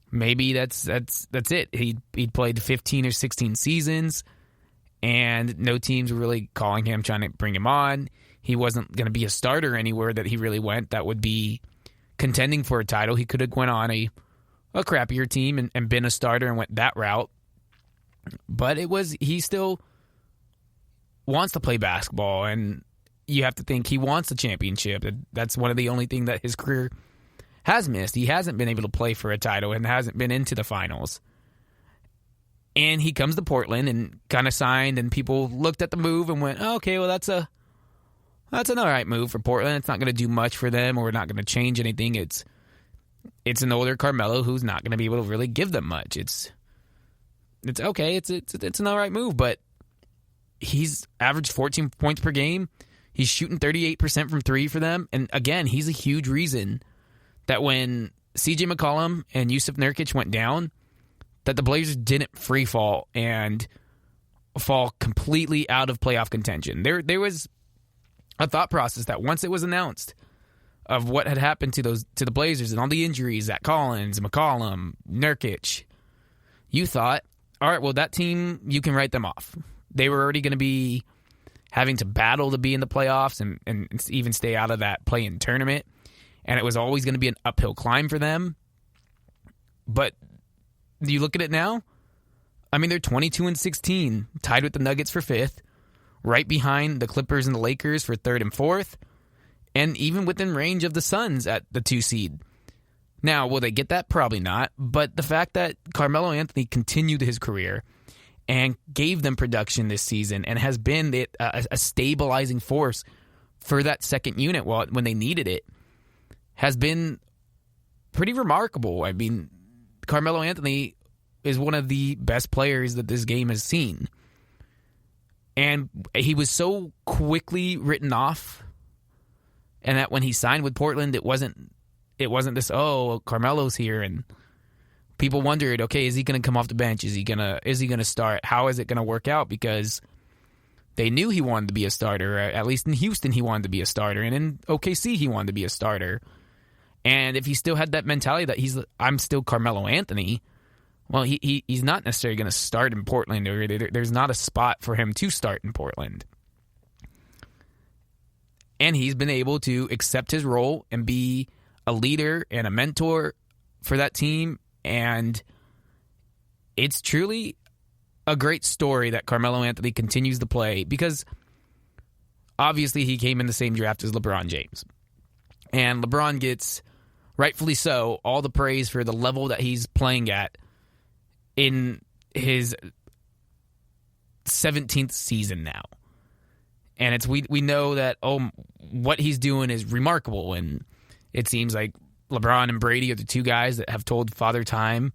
Maybe that's it. He played 15 or 16 seasons, and no teams were really calling him, trying to bring him on. He wasn't going to be a starter anywhere that he really went that would be contending for a title. He could have went on a a crappier team and been a starter and went that route. But he still wants to play basketball, and you have to think he wants a championship. That's one of the only things that his career has missed. He hasn't been able to play for a title and hasn't been into the finals. And he comes to Portland and kind of signed, and people looked at the move and went, oh, okay, well, that's an all right move for Portland. It's not going to do much for them, or we're not going to change anything. It's an older Carmelo who's not going to be able to really give them much. It's okay. It's an all right move, but he's averaged 14 points per game. He's shooting 38% from three for them. And again, he's a huge reason that when CJ McCollum and Yusuf Nurkic went down, that the Blazers didn't free fall and fall completely out of playoff contention. There was a thought process that once it was announced of what had happened to the Blazers and all the injuries, Zach Collins, McCollum, Nurkic, you thought, all right, well, that team, you can write them off. They were already going to be having to battle to be in the playoffs and even stay out of that play-in tournament. And it was always going to be an uphill climb for them. But you look at it now, I mean, they're 22-16, tied with the Nuggets for 5th, right behind the Clippers and the Lakers for 3rd and 4th, and even within range of the Suns at the 2 seed. Now, will they get that? Probably not. But the fact that Carmelo Anthony continued his career and gave them production this season and has been a stabilizing force for that second unit when they needed it has been pretty remarkable. I mean, Carmelo Anthony is one of the best players that this game has seen. And he was so quickly written off, and that when he signed with Portland, it wasn't this, oh, Carmelo's here, and people wondered, okay, is he going to come off the bench? Is he going to start? How is it going to work out? Because they knew he wanted to be a starter. At least in Houston, he wanted to be a starter, and in OKC, he wanted to be a starter. And if he still had that mentality that I'm still Carmelo Anthony, well, he's not necessarily going to start in Portland, or there's not a spot for him to start in Portland. And he's been able to accept his role and be a leader and a mentor for that team. And it's truly a great story that Carmelo Anthony continues to play, because obviously he came in the same draft as LeBron James. And LeBron gets, rightfully so, all the praise for the level that he's playing at in his 17th season now. And we know that, what he's doing is remarkable. And it seems like LeBron and Brady are the two guys that have told Father Time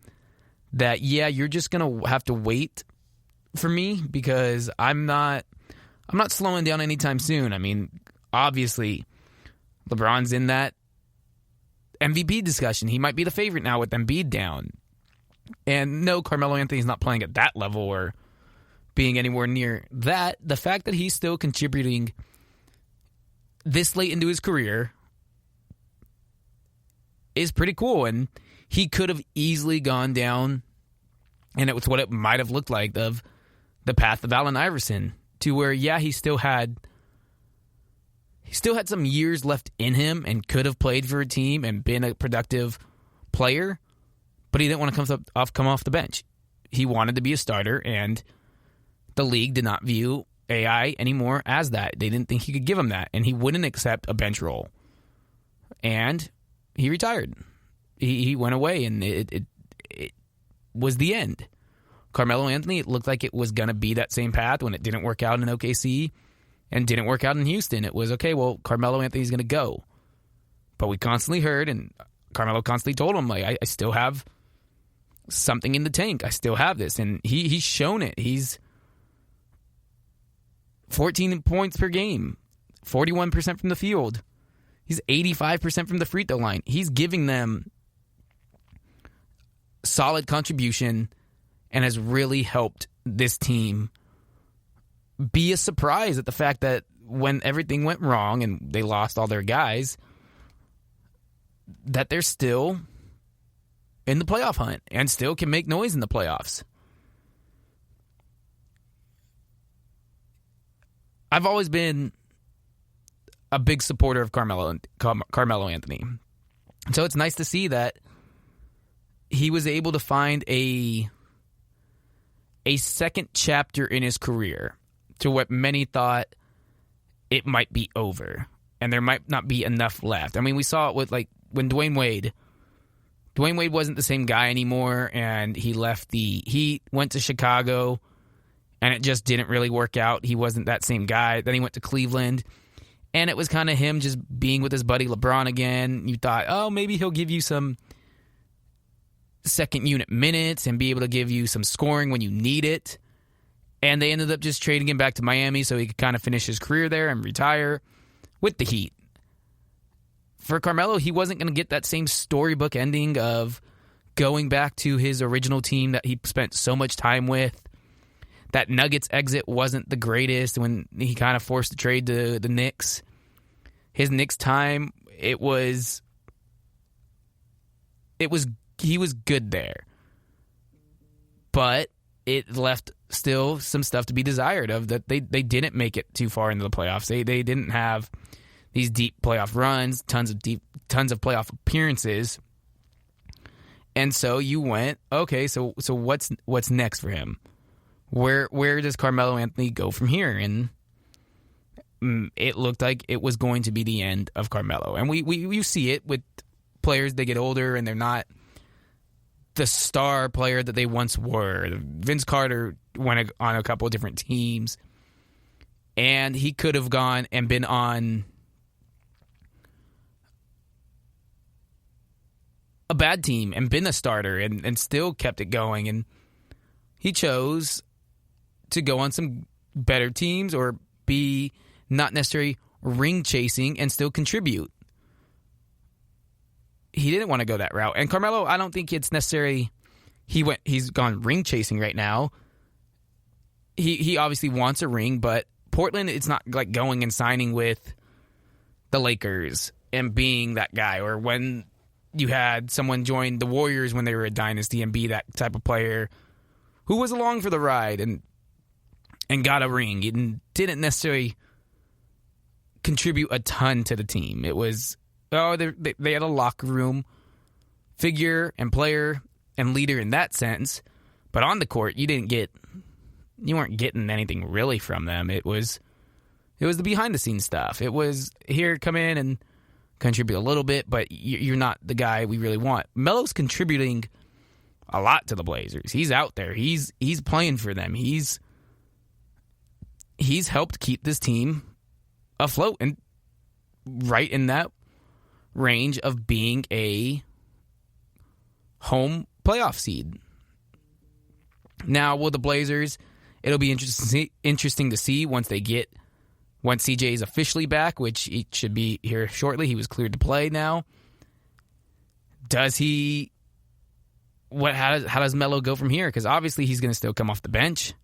that, yeah, you're just going to have to wait for me, because I'm not slowing down anytime soon. I mean, obviously, LeBron's in that MVP discussion. He might be the favorite now with Embiid down. And no, Carmelo Anthony's not playing at that level or being anywhere near that. The fact that he's still contributing this late into his career is pretty cool. And he could have easily gone down, and it was what it might have looked like, of the path of Allen Iverson, to where, yeah, he still had some years left in him and could have played for a team and been a productive player, but he didn't want to come off the bench. He wanted to be a starter, and the league did not view AI anymore as that. They didn't think he could give him that, and he wouldn't accept a bench role. And he retired. He went away, and it was the end. Carmelo Anthony, it looked like it was going to be that same path when it didn't work out in OKC and didn't work out in Houston. It was, okay, well, Carmelo Anthony's going to go. But we constantly heard, and Carmelo constantly told him, like, I still have something in the tank. I still have this. And he's shown it. He's 14 points per game, 41% from the field. He's 85% from the free throw line. He's giving them solid contribution and has really helped this team be a surprise at the fact that when everything went wrong and they lost all their guys, that they're still in the playoff hunt and still can make noise in the playoffs. I've always been a big supporter of Carmelo Anthony. So it's nice to see that he was able to find a second chapter in his career to what many thought it might be over and there might not be enough left. I mean, we saw it with when Dwayne Wade wasn't the same guy anymore, and he went to Chicago, and it just didn't really work out. He wasn't that same guy. Then he went to Cleveland, and it was kind of him just being with his buddy LeBron again. You thought, oh, maybe he'll give you some second unit minutes and be able to give you some scoring when you need it. And they ended up just trading him back to Miami so he could kind of finish his career there and retire with the Heat. For Carmelo, he wasn't going to get that same storybook ending of going back to his original team that he spent so much time with. That Nuggets exit wasn't the greatest when he kind of forced the trade to the Knicks. His Knicks time, he was good there. But it left still some stuff to be desired of that they didn't make it too far into the playoffs. They didn't have these deep playoff runs, tons of playoff appearances. And so you went, okay, so what's next for him? Where does Carmelo Anthony go from here? And it looked like it was going to be the end of Carmelo. And we see it with players, they get older and they're not the star player that they once were. Vince Carter went on a couple of different teams, and he could have gone and been on a bad team and been a starter and still kept it going. And he chose to go on some better teams or be not necessarily ring chasing and still contribute. He didn't want to go that route. And Carmelo, I don't think it's necessarily he's gone ring chasing right now. He obviously wants a ring, but Portland, it's not like going and signing with the Lakers and being that guy, or when you had someone join the Warriors when they were a dynasty and be that type of player who was along for the ride and got a ring and didn't necessarily contribute a ton to the team. It was, they had a locker room figure and player and leader in that sense, but on the court you weren't getting anything really from them. It was the behind the scenes stuff. It was, here, come in and contribute a little bit, but you're not the guy we really want. Melo's contributing a lot to the Blazers. He's out there. He's playing for them. He's helped keep this team afloat and right in that range of being a home playoff seed. Now, will the Blazers, it'll be interesting to see once CJ is officially back, which he should be here shortly. He was cleared to play now. Does he? How does Melo go from here? Because obviously he's going to still come off the bench.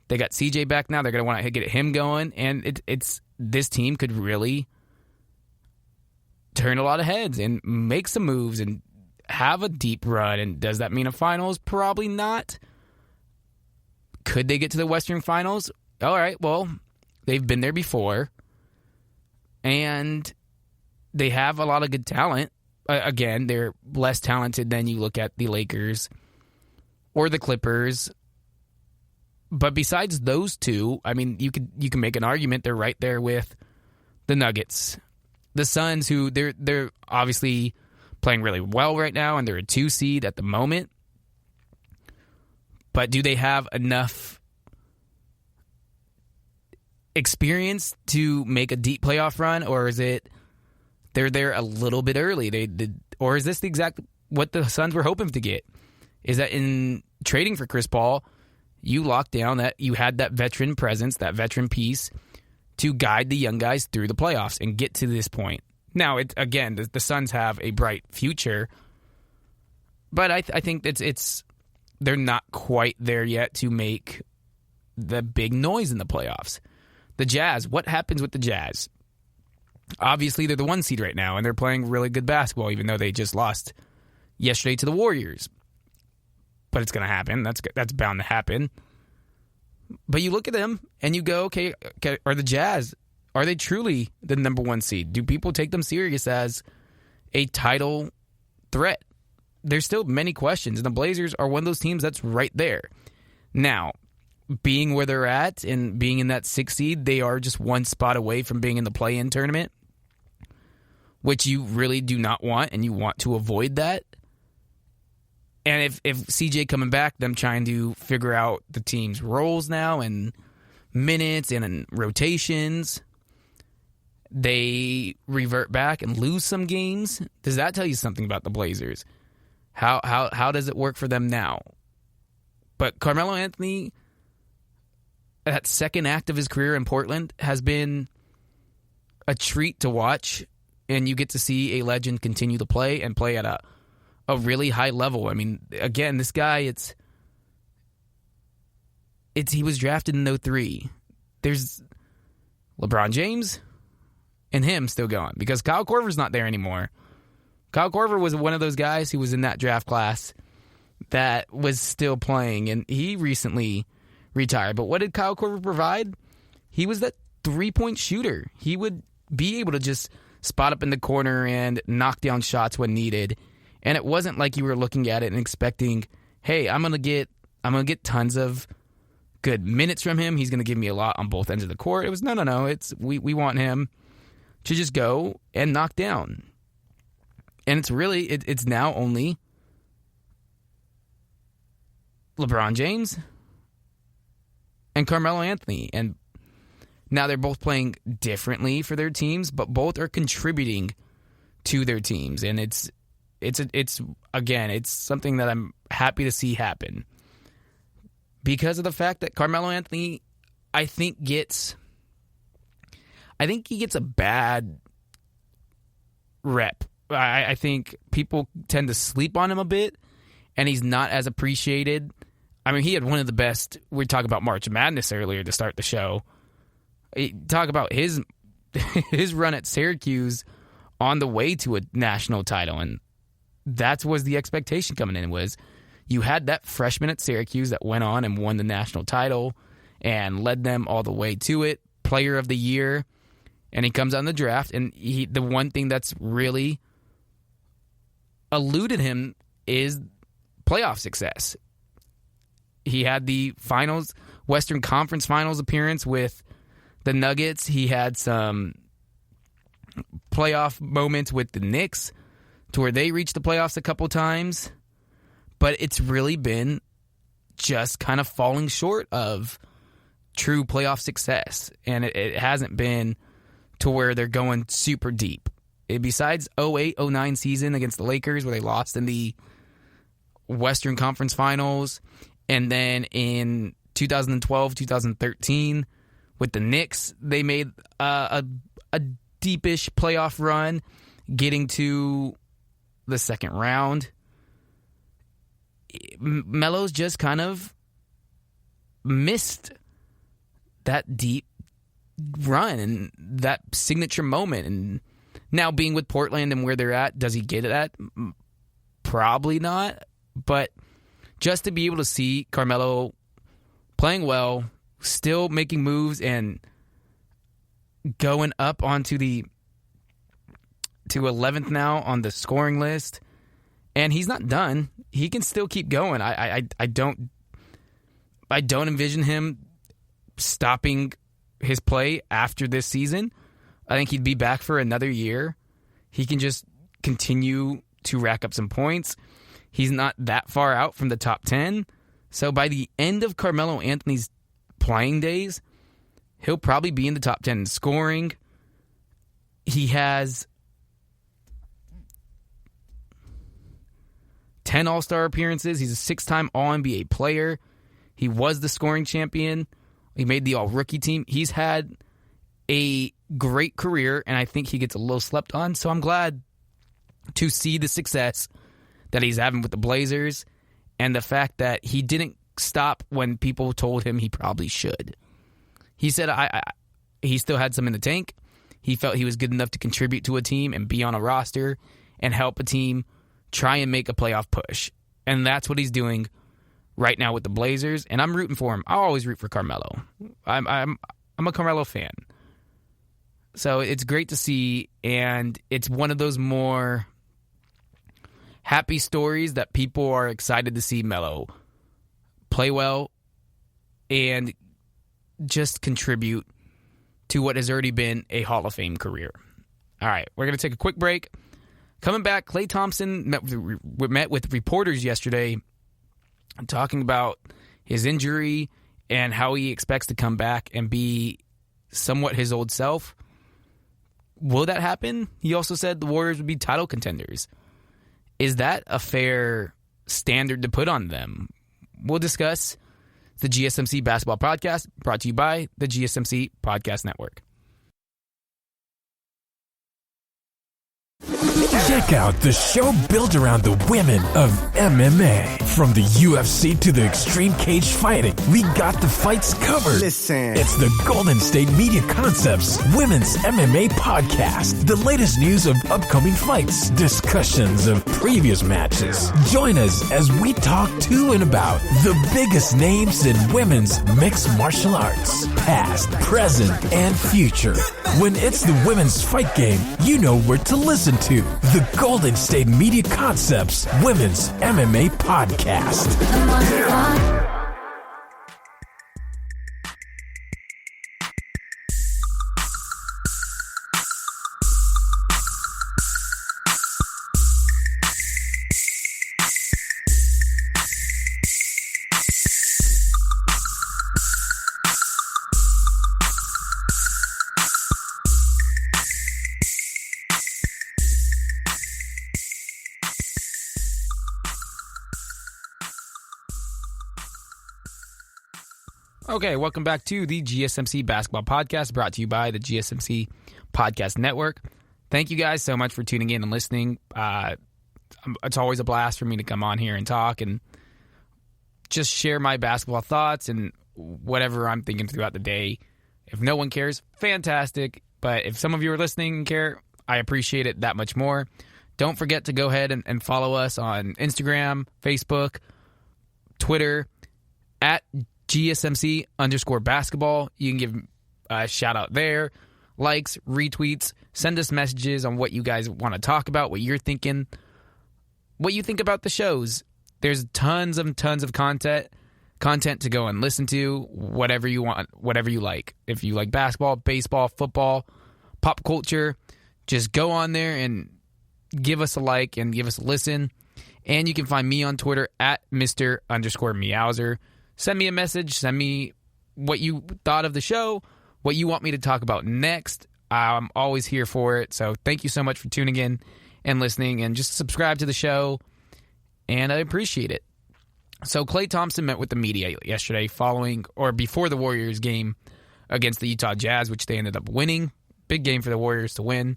They got CJ back now. They're going to want to get him going, and it's this team could really turn a lot of heads and make some moves and have a deep run. And does that mean a finals? Probably not. Could they get to the Western Finals? All right, well, they've been there before, and they have a lot of good talent. Again, they're less talented than you look at the Lakers or the Clippers. But besides those two, I mean, you can make an argument they're right there with the Nuggets. The Suns, who they're obviously playing really well right now, and they're a 2 seed at the moment. But do they have enough experience to make a deep playoff run, or is it they're there a little bit early? Or is this the exact what the Suns were hoping to get? Is that in trading for Chris Paul, you locked down that you had that veteran presence, that veteran piece to guide the young guys through the playoffs and get to this point. Now, the Suns have a bright future, but I think it's they're not quite there yet to make the big noise in the playoffs. The Jazz, what happens with the Jazz? Obviously, they're the 1 seed right now, and they're playing really good basketball, even though they just lost yesterday to the Warriors. But it's going to happen. That's bound to happen. But you look at them, and you go, okay, are the Jazz, are they truly the number 1 seed? Do people take them serious as a title threat? there's still many questions, and the Blazers are one of those teams that's right there. Now, being where they're at and being in that 6th seed, they are just one spot away from being in the play-in tournament, which you really do not want, and you want to avoid that. And if CJ coming back, them trying to figure out the team's roles now and minutes and rotations, they revert back and lose some games. Does that tell you something about the Blazers? How does it work for them now? But Carmelo Anthony, that second act of his career in Portland, has been a treat to watch, and you get to see a legend continue to play and play at a really high level. I mean, again, this guy, he was drafted in 2003. There's LeBron James and him still going because Kyle Korver's not there anymore. Kyle Korver was one of those guys who was in that draft class that was still playing, and he recently retired. But what did Kyle Korver provide? He was that three-point shooter. He would be able to just spot up in the corner and knock down shots when needed. And it wasn't like you were looking at it and expecting, hey, I'm gonna get tons of good minutes from him. He's gonna give me a lot on both ends of the court. It was no. It's we want him to just go and knock down. And it's really it's now only LeBron James and Carmelo Anthony. And now they're both playing differently for their teams, but both are contributing to their teams. And it's something that I'm happy to see happen because of the fact that Carmelo Anthony, I think he gets a bad rep. I think people tend to sleep on him a bit, and he's not as appreciated. I mean, he had one of the best. We talked about March Madness earlier to start the show. Talk about his run at Syracuse on the way to a national title, and that was the expectation coming in. Was you had that freshman at Syracuse that went on and won the national title and led them all the way to it, player of the year, and he comes on the draft, and the one thing that's really eluded him is playoff success. He had the finals, Western Conference Finals appearance with the Nuggets. He had some playoff moments with the Knicks to where they reached the playoffs a couple times, but it's really been just kind of falling short of true playoff success, and it hasn't been to where they're going super deep. Besides 2008-09 season against the Lakers where they lost in the Western Conference Finals, and then in 2012-2013 with the Knicks, they made a deepish playoff run, getting to the second round. Melo's just kind of missed that deep run and that signature moment. And now being with Portland and where they're at, does he get it? Probably not. But just to be able to see Carmelo playing well, still making moves and going up onto to 11th now on the scoring list, and he's not done. He can still keep going. I don't envision him stopping his play after this season. I think he'd be back for another year. He can just continue to rack up some points. He's not that far out from the top 10. So by the end of Carmelo Anthony's playing days, he'll probably be in the top 10 in scoring. He has 10 All-Star appearances. He's a 6-time All-NBA player. He was the scoring champion. He made the All-Rookie team. He's had a great career, and I think he gets a little slept on. So I'm glad to see the success that he's having with the Blazers and the fact that he didn't stop when people told him he probably should. He said he still had some in the tank. He felt he was good enough to contribute to a team and be on a roster and help a team try and make a playoff push. And that's what he's doing right now with the Blazers, and I'm rooting for him. I'll always root for Carmelo. I'm a Carmelo fan. So it's great to see, and it's one of those more happy stories that people are excited to see Melo play well and just contribute to what has already been a Hall of Fame career. All right, we're going to take a quick break. Coming back, Klay Thompson met with reporters yesterday talking about his injury and how he expects to come back and be somewhat his old self. Will that happen? He also said the Warriors would be title contenders. Is that a fair standard to put on them? We'll discuss the GSMC Basketball Podcast, brought to you by the GSMC Podcast Network. Check out the show built around the women of MMA. From the UFC to the extreme cage fighting, we got the fights covered. Listen. It's the Golden State Media Concepts Women's MMA Podcast. The latest news of upcoming fights, discussions of previous matches. Join us as we talk to and about the biggest names in women's mixed martial arts, past, present, and future. When it's the women's fight game, you know where to listen to. The Golden State Media Concepts Women's MMA Podcast. Okay, welcome back to the GSMC Basketball Podcast, brought to you by the GSMC Podcast Network. Thank you guys so much for tuning in and listening. It's always a blast for me to come on here and talk and just share my basketball thoughts and whatever I'm thinking throughout the day. If no one cares, fantastic. But if some of you are listening and care, I appreciate it that much more. Don't forget to go ahead and follow us on Instagram, Facebook, Twitter, at GSMC_basketball. You can give a shout out there, likes, retweets, send us messages on what you guys want to talk about, what you're thinking, what you think about the shows. There's tons of content to go and listen to, whatever you want, whatever you like. If you like basketball, baseball, football, pop culture, just go on there and give us a like and give us a listen. And you can find me on Twitter at Mr_Meowser. Send me a message. Send me what you thought of the show, what you want me to talk about next. I'm always here for it. So thank you so much for tuning in and listening, and just subscribe to the show, and I appreciate it. So Klay Thompson met with the media yesterday following or before the Warriors game against the Utah Jazz, which they ended up winning. Big game for the Warriors to win.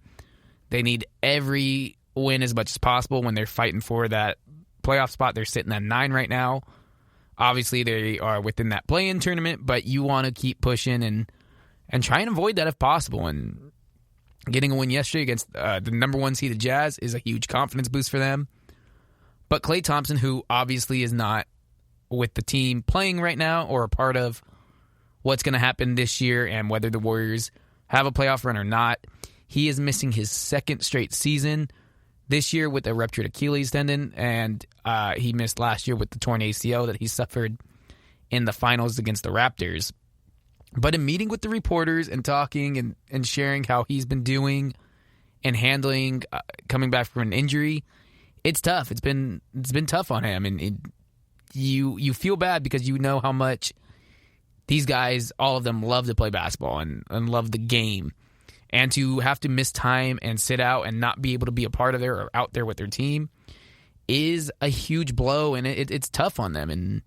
They need every win as much as possible when they're fighting for that playoff spot. They're sitting at 9 right now. Obviously, they are within that play-in tournament, but you want to keep pushing and try and avoid that if possible. And getting a win yesterday against the number 1 seeded Jazz is a huge confidence boost for them. But Klay Thompson, who obviously is not with the team playing right now or a part of what's going to happen this year and whether the Warriors have a playoff run or not, he is missing his second straight season this year with a ruptured Achilles tendon, and he missed last year with the torn ACL that he suffered in the finals against the Raptors. But in meeting with the reporters and talking and sharing how he's been doing and handling coming back from an injury, it's tough. It's been tough on him, and you feel bad because you know how much these guys, all of them, love to play basketball and love the game. And to have to miss time and sit out and not be able to be a part of there or out there with their team is a huge blow, and it's tough on them. And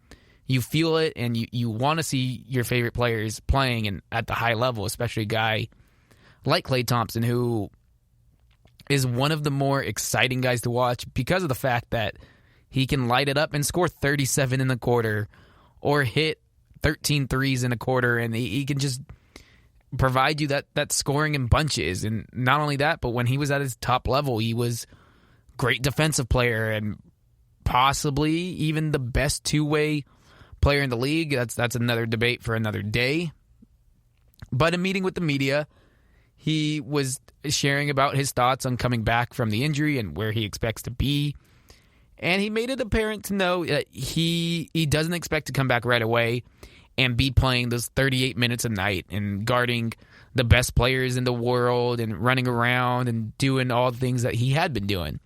you feel it, and you want to see your favorite players playing and at the high level, especially a guy like Klay Thompson, who is one of the more exciting guys to watch because of the fact that he can light it up and score 37 in the quarter or hit 13 threes in a quarter, and he can just provide you that scoring in bunches. And not only that, but when he was at his top level, he was a great defensive player and possibly even the best two-way player in the league. That's another debate for another day. But in meeting with the media, he was sharing about his thoughts on coming back from the injury and where he expects to be. And he made it apparent to know that he doesn't expect to come back right away and be playing those 38 minutes a night and guarding the best players in the world and running around and doing all the things that he had been doing.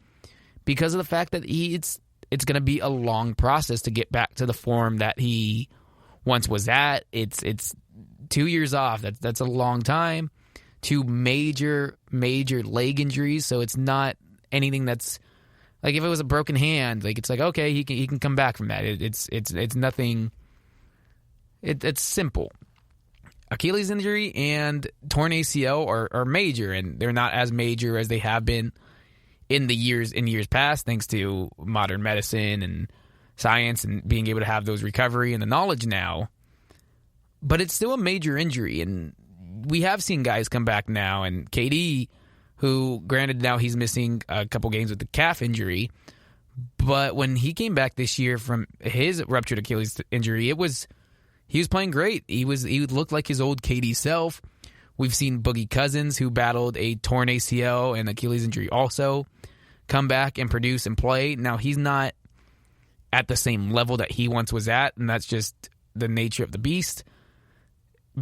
Because of the fact that it's going to be a long process to get back to the form that he once was at. It's 2 years off. That's a long time. 2 major leg injuries, so it's not anything that's like if it was a broken hand, like it's like okay, he can come back from that. It's nothing. It's simple. Achilles injury and torn ACL are major, and they're not as major as they have been in years past, thanks to modern medicine and science and being able to have those recovery and the knowledge now. But it's still a major injury, and we have seen guys come back now, and KD, who, granted, now he's missing a couple games with the calf injury, but when he came back this year from his ruptured Achilles injury, he was playing great. He looked like his old KD self. We've seen Boogie Cousins, who battled a torn ACL and Achilles injury also, come back and produce and play. Now, he's not at the same level that he once was at, and that's just the nature of the beast.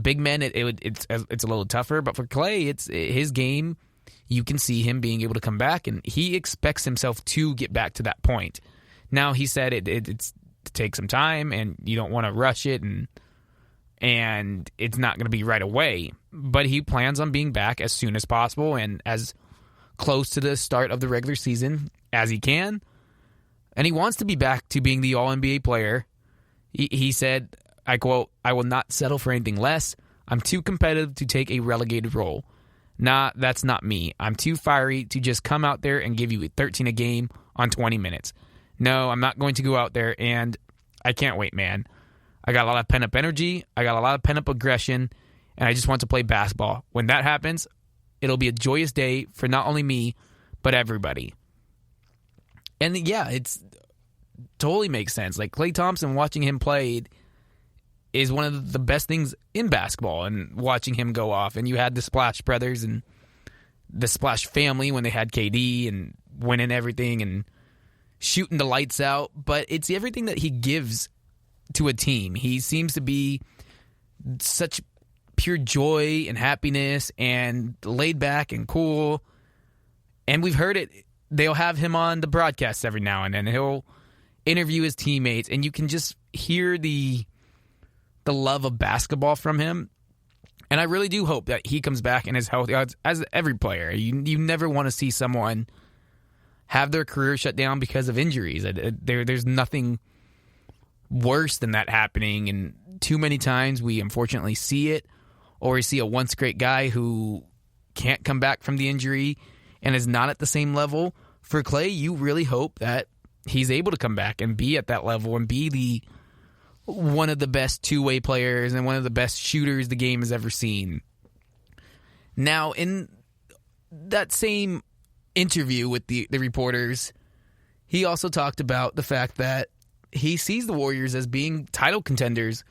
Big men, it's a little tougher, but for Klay, it's his game. You can see him being able to come back, and he expects himself to get back to that point. Now, he said it's to take some time, and you don't want to rush it, and it's not going to be right away. But he plans on being back as soon as possible and as close to the start of the regular season as he can. And he wants to be back to being the All-NBA player. He said, I quote, "I will not settle for anything less. I'm too competitive to take a relegated role. Nah, that's not me. I'm too fiery to just come out there and give you 13 a game on 20 minutes. No, I'm not going to go out there, and I can't wait, man. I got a lot of pent-up energy. I got a lot of pent-up aggression, and I just want to play basketball. When that happens, it'll be a joyous day for not only me, but everybody." And yeah, it's totally makes sense. Like Klay Thompson, watching him play is one of the best things in basketball, and watching him go off. And you had the Splash Brothers and the Splash family when they had KD and winning everything and shooting the lights out. But it's everything that he gives to a team. He seems to be such pure joy and happiness and laid back and cool. And we've heard it. They'll have him on the broadcast every now and then. He'll interview his teammates, and you can just hear the love of basketball from him. And I really do hope that he comes back and is healthy, as every player. You never want to see someone have their career shut down because of injuries. There's nothing worse than that happening, and too many times we unfortunately see it, or we see a once great guy who can't come back from the injury and is not at the same level. For Klay, you really hope that he's able to come back and be at that level and be one of the best two-way players and one of the best shooters the game has ever seen. Now, in that same interview with the reporters, he also talked about the fact that he sees the Warriors as being title contenders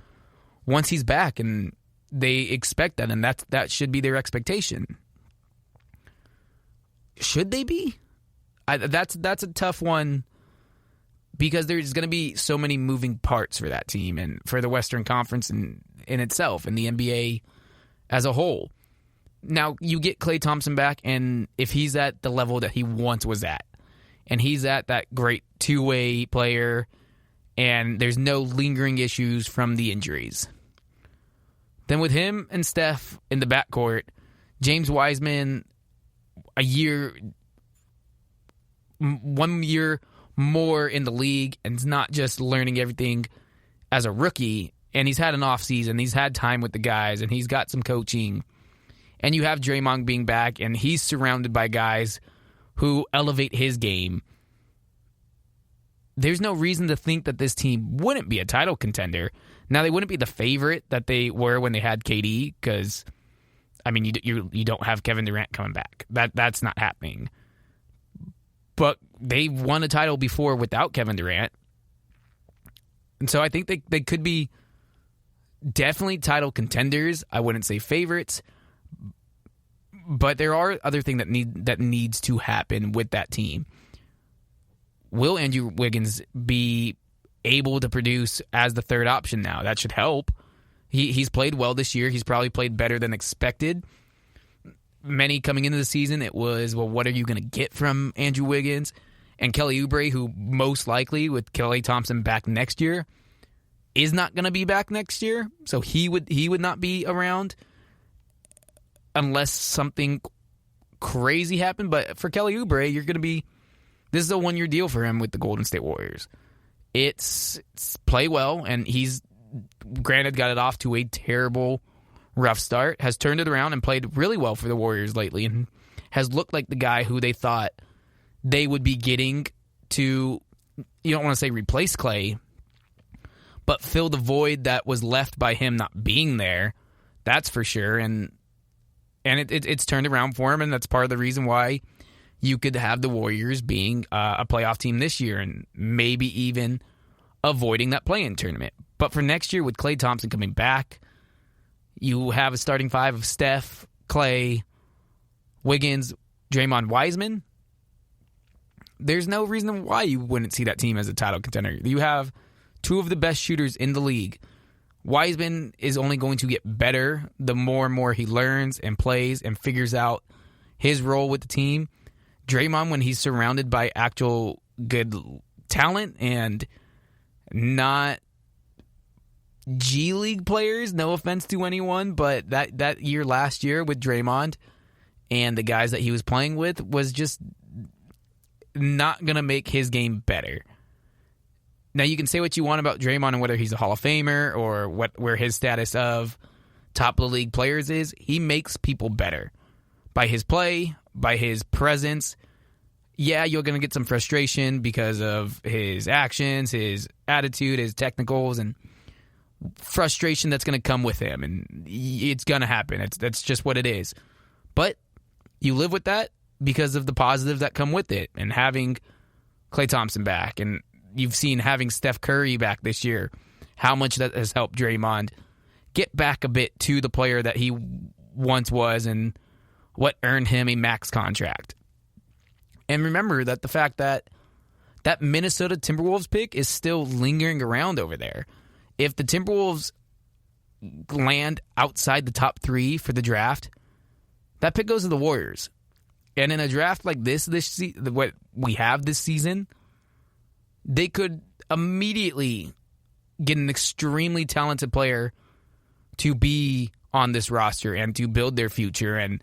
once he's back, and they expect that, and that should be their expectation. Should they be? That's a tough one, because there's going to be so many moving parts for that team and for the Western Conference in itself and the NBA as a whole. Now, you get Klay Thompson back, and if he's at the level that he once was at, and he's at that great two-way player, and there's no lingering issues from the injuries, then with him and Steph in the backcourt, James Wiseman, 1 year more in the league, and it's not just learning everything as a rookie, and he's had an offseason, he's had time with the guys, and he's got some coaching, and you have Draymond being back, and he's surrounded by guys who elevate his game. There's no reason to think that this team wouldn't be a title contender. Now, they wouldn't be the favorite that they were when they had KD, because, I mean, you don't have Kevin Durant coming back. That's not happening. But they won a title before without Kevin Durant. And so I think they could be definitely title contenders. I wouldn't say favorites. But there are other things that needs to happen with that team. will Andrew Wiggins be able to produce as the third option now? That should help. He's played well this year. He's probably played better than expected. Many coming into the season, it was, well, what are you going to get from Andrew Wiggins? And Kelly Oubre, who most likely, with Klay Thompson back next year, is not going to be back next year. So he would not be around unless something crazy happened. But for Kelly Oubre, this is a one-year deal for him with the Golden State Warriors. It's play well, and he's, granted, got it off to a terrible, rough start, has turned it around and played really well for the Warriors lately, and has looked like the guy who they thought they would be getting to, you don't want to say replace Klay, but fill the void that was left by him not being there. That's for sure, and it's turned around for him, and that's part of the reason why you could have the Warriors being a playoff team this year and maybe even avoiding that play-in tournament. But for next year, with Klay Thompson coming back, you have a starting five of Steph, Klay, Wiggins, Draymond, Wiseman. There's no reason why you wouldn't see that team as a title contender. You have two of the best shooters in the league. Wiseman is only going to get better the more and more he learns and plays and figures out his role with the team. Draymond, when he's surrounded by actual good talent and not G League players, no offense to anyone, but that year last year with Draymond and the guys that he was playing with was just not going to make his game better. Now, you can say what you want about Draymond and whether he's a Hall of Famer or where his status of top of the league players is. He makes people better by his play, by his presence. Yeah, you're going to get some frustration because of his actions, his attitude, his technicals, and frustration that's going to come with him, and it's going to happen. That's just what it is. But you live with that because of the positives that come with it, and having Klay Thompson back, and you've seen having Steph Curry back this year, how much that has helped Draymond get back a bit to the player that he once was and what earned him a max contract. And remember that the fact that that Minnesota Timberwolves pick is still lingering around over there. If the Timberwolves land outside the top 3 for the draft, that pick goes to the Warriors. And in a draft like what we have this season, they could immediately get an extremely talented player to be on this roster and to build their future and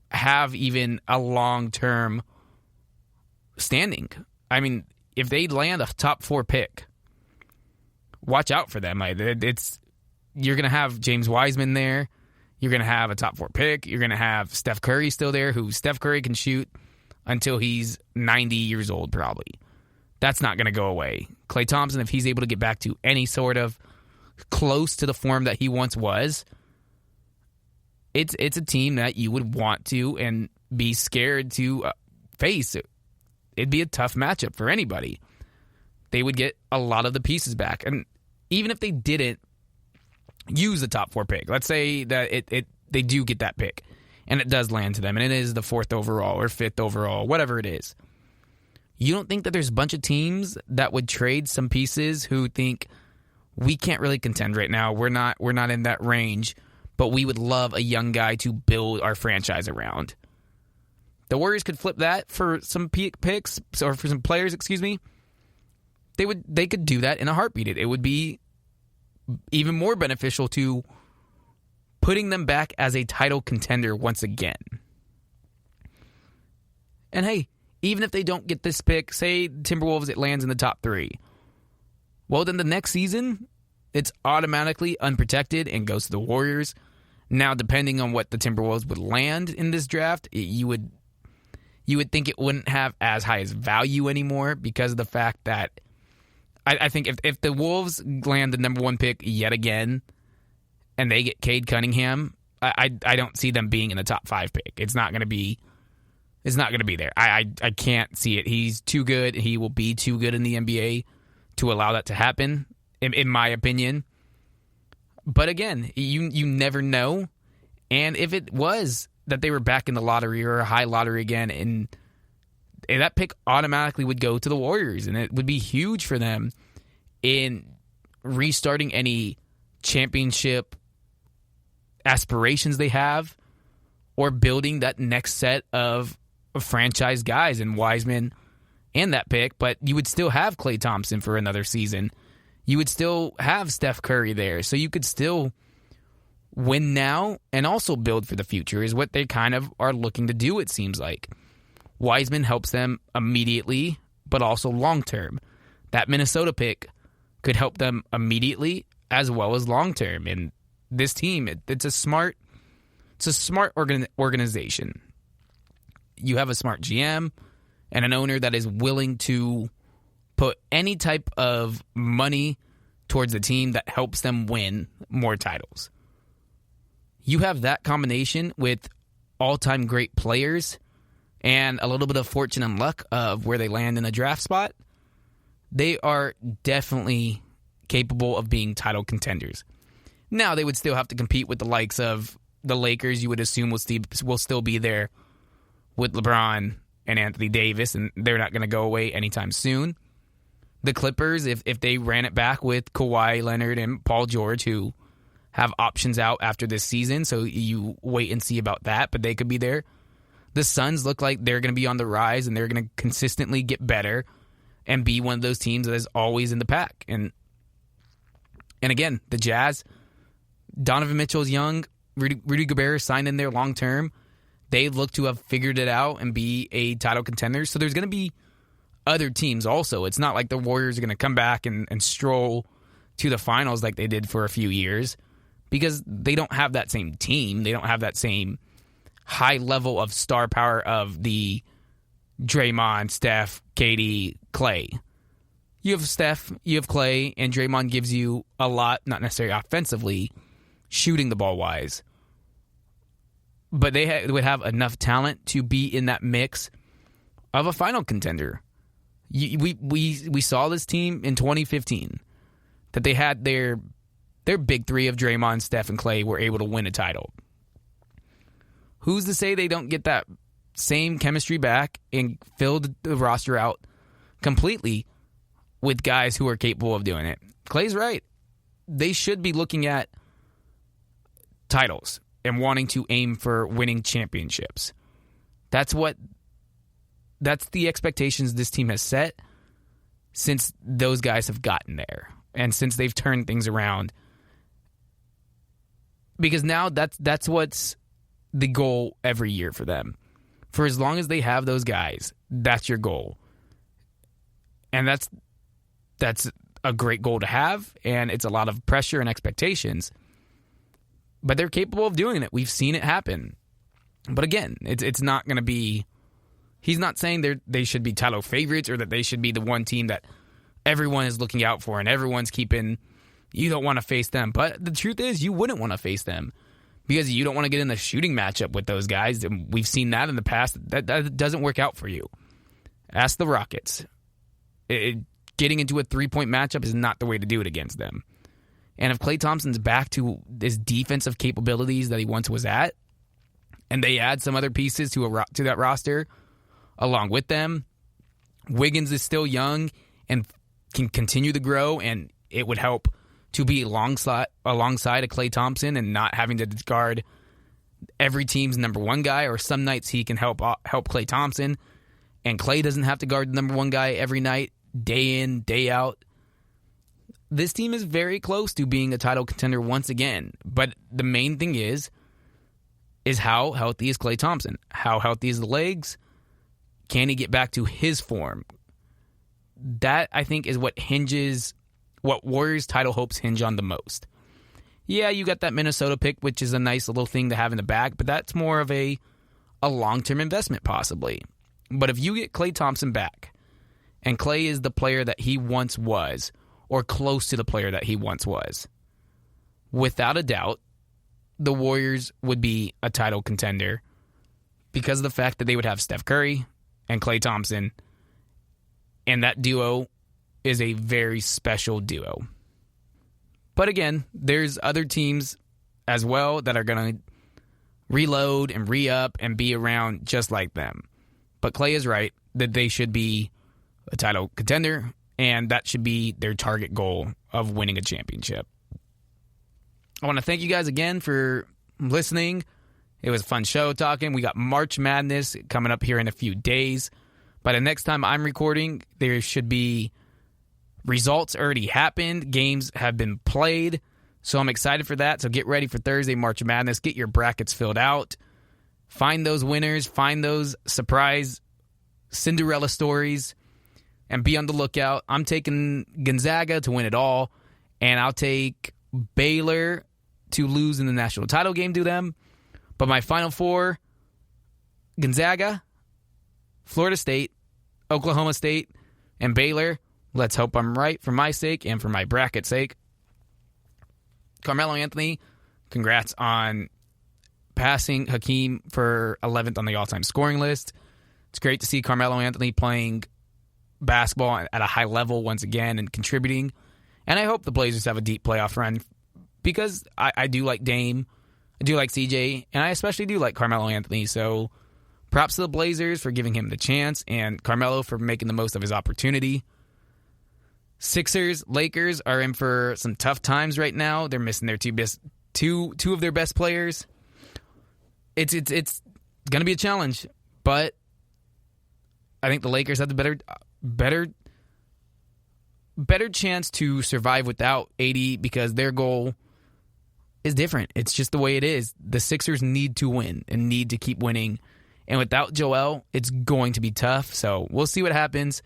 have even a long-term standing. I mean, if they land a top 4 pick, watch out for them. You're going to have James Wiseman there. You're going to have a top 4 pick. You're going to have Steph Curry still there, who Steph Curry can shoot until he's 90 years old probably. That's not going to go away. Klay Thompson, if he's able to get back to any sort of close to the form that he once was, it's a team that you would want to and be scared to face. It'd be a tough matchup for anybody. They would get a lot of the pieces back. And even if they didn't use the top 4 pick, let's say that they do get that pick, and it does land to them, and it is the 4th overall or 5th overall, whatever it is. You don't think that there's a bunch of teams that would trade some pieces who think, we can't really contend right now, we're not in that range, but we would love a young guy to build our franchise around? The Warriors could flip that for some picks, or for some players, excuse me. They could do that in a heartbeat. It would be even more beneficial to putting them back as a title contender once again. And hey, even if they don't get this pick, say Timberwolves, it lands in the top 3. Well, then the next season, it's automatically unprotected and goes to the Warriors. Now, depending on what the Timberwolves would land in this draft, you would think it wouldn't have as high as value anymore because of the fact that I think if the Wolves land the number 1 pick yet again and they get Cade Cunningham, I don't see them being in the top 5 pick. It's not going to be there. I can't see it. He's too good. He will be too good in the NBA to allow that to happen, in my opinion. But again, you never know. And if it was that they were back in the lottery or a high lottery again, and that pick automatically would go to the Warriors, and it would be huge for them in restarting any championship aspirations they have, or building that next set of franchise guys in Wiseman and that pick. But you would still have Klay Thompson for another season. You would still have Steph Curry there. So you could still win now and also build for the future is what they kind of are looking to do, it seems like. Wiseman helps them immediately, but also long-term. That Minnesota pick could help them immediately as well as long-term. And this team, it's a smart organization. You have a smart GM and an owner that is willing to put any type of money towards the team that helps them win more titles. You have that combination with all-time great players and a little bit of fortune and luck of where they land in a draft spot. They are definitely capable of being title contenders. Now, they would still have to compete with the likes of the Lakers, you would assume will still be there with LeBron and Anthony Davis, and they're not going to go away anytime soon. The Clippers, if they ran it back with Kawhi Leonard and Paul George, who have options out after this season, so you wait and see about that, but they could be there. The Suns look like they're going to be on the rise, and they're going to consistently get better and be one of those teams that is always in the pack. And again, the Jazz, Donovan Mitchell's young, Rudy Gobert signed in there long term. They look to have figured it out and be a title contender. So there's going to be other teams also. It's not like the Warriors are going to come back and stroll to the finals like they did for a few years, because they don't have that same team. They don't have that same high level of star power of the Draymond, Steph, KD, Klay. You have Steph, you have Klay, and Draymond gives you a lot, not necessarily offensively, shooting the ball wise. But they would have enough talent to be in that mix of a final contender. We saw this team in 2015 that they had their big three of Draymond, Steph, and Klay were able to win a title. Who's to say they don't get that same chemistry back and fill the roster out completely with guys who are capable of doing it? Klay's right. They should be looking at titles and wanting to aim for winning championships. That's the expectations this team has set since those guys have gotten there and since they've turned things around. Because now that's what's the goal every year for them. For as long as they have those guys, that's your goal. And that's a great goal to have, and it's a lot of pressure and expectations. But they're capable of doing it. We've seen it happen. But again, it's not going to be... He's not saying they should be title favorites or that they should be the one team that everyone is looking out for and everyone's keeping... You don't want to face them. But the truth is, you wouldn't want to face them because you don't want to get in the shooting matchup with those guys. And we've seen that in the past. That doesn't work out for you. Ask the Rockets. Getting into a three-point matchup is not the way to do it against them. And if Klay Thompson's back to his defensive capabilities that he once was at, and they add some other pieces to that roster along with them, Wiggins is still young and can continue to grow, and it would help to be alongside a Klay Thompson and not having to guard every team's number one guy, or some nights he can help Klay Thompson, and Klay doesn't have to guard the number one guy every night, day in, day out. This team is very close to being a title contender once again. But the main thing is how healthy is Klay Thompson? How healthy is the legs? Can he get back to his form? That, I think, is what Warriors title hopes hinge on the most. Yeah, you got that Minnesota pick, which is a nice little thing to have in the bag, but that's more of a long-term investment possibly. But if you get Klay Thompson back, and Klay is the player that he once was, or close to the player that he once was, without a doubt, the Warriors would be a title contender because of the fact that they would have Steph Curry and Klay Thompson, and that duo is a very special duo. But again, there's other teams as well that are going to reload and re-up and be around just like them. But Klay is right. that they should be a title contender, and that should be their target goal of winning a championship. I want to thank you guys again for listening. It was a fun show talking. We got March Madness coming up here in a few days. By the next time I'm recording, there should be results already happened. Games have been played. So I'm excited for that. So get ready for Thursday, March Madness. Get your brackets filled out. Find those winners. Find those surprise Cinderella stories. And be on the lookout. I'm taking Gonzaga to win it all. And I'll take Baylor to lose in the national title game to them. But my final four, Gonzaga, Florida State, Oklahoma State, and Baylor. Let's hope I'm right for my sake and for my bracket's sake. Carmelo Anthony, congrats on passing Hakeem for 11th on the all-time scoring list. It's great to see Carmelo Anthony playing basketball at a high level once again and contributing. And I hope the Blazers have a deep playoff run because I do like Dame, I do like CJ, and I especially do like Carmelo Anthony. So props to the Blazers for giving him the chance and Carmelo for making the most of his opportunity. Sixers, Lakers are in for some tough times right now. They're missing their two of their best players. It's going to be a challenge, but I think the Lakers have the better chance to survive without AD because their goal is different. It's just the way it is. The Sixers need to win and need to keep winning. And without Joel, it's going to be tough. So we'll see what happens.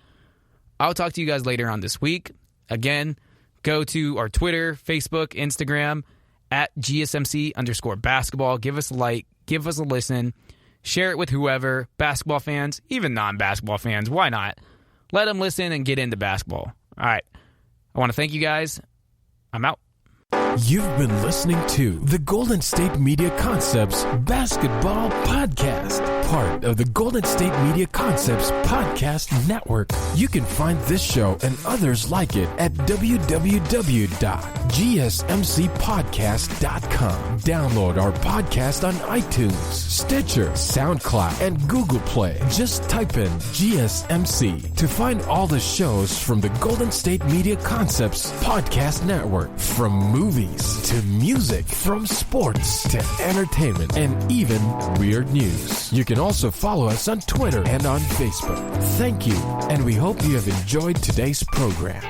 I'll talk to you guys later on this week. Again, go to our Twitter, Facebook, Instagram, at GSMC_basketball. Give us a like, give us a listen, share it with whoever, basketball fans, even non-basketball fans. Why not? Let them listen and get into basketball. All right. I want to thank you guys. I'm out. You've been listening to the Golden State Media Concepts Basketball Podcast, part of the Golden State Media Concepts Podcast Network. You can find this show and others like it at www.gsmcpodcast.com. Download our podcast on iTunes, Stitcher, SoundCloud, and Google Play. Just type in GSMC to find all the shows from the Golden State Media Concepts Podcast Network, from movies to music, from sports to entertainment, and even weird news. You can also follow us on Twitter and on Facebook. Thank you, and we hope you have enjoyed today's program.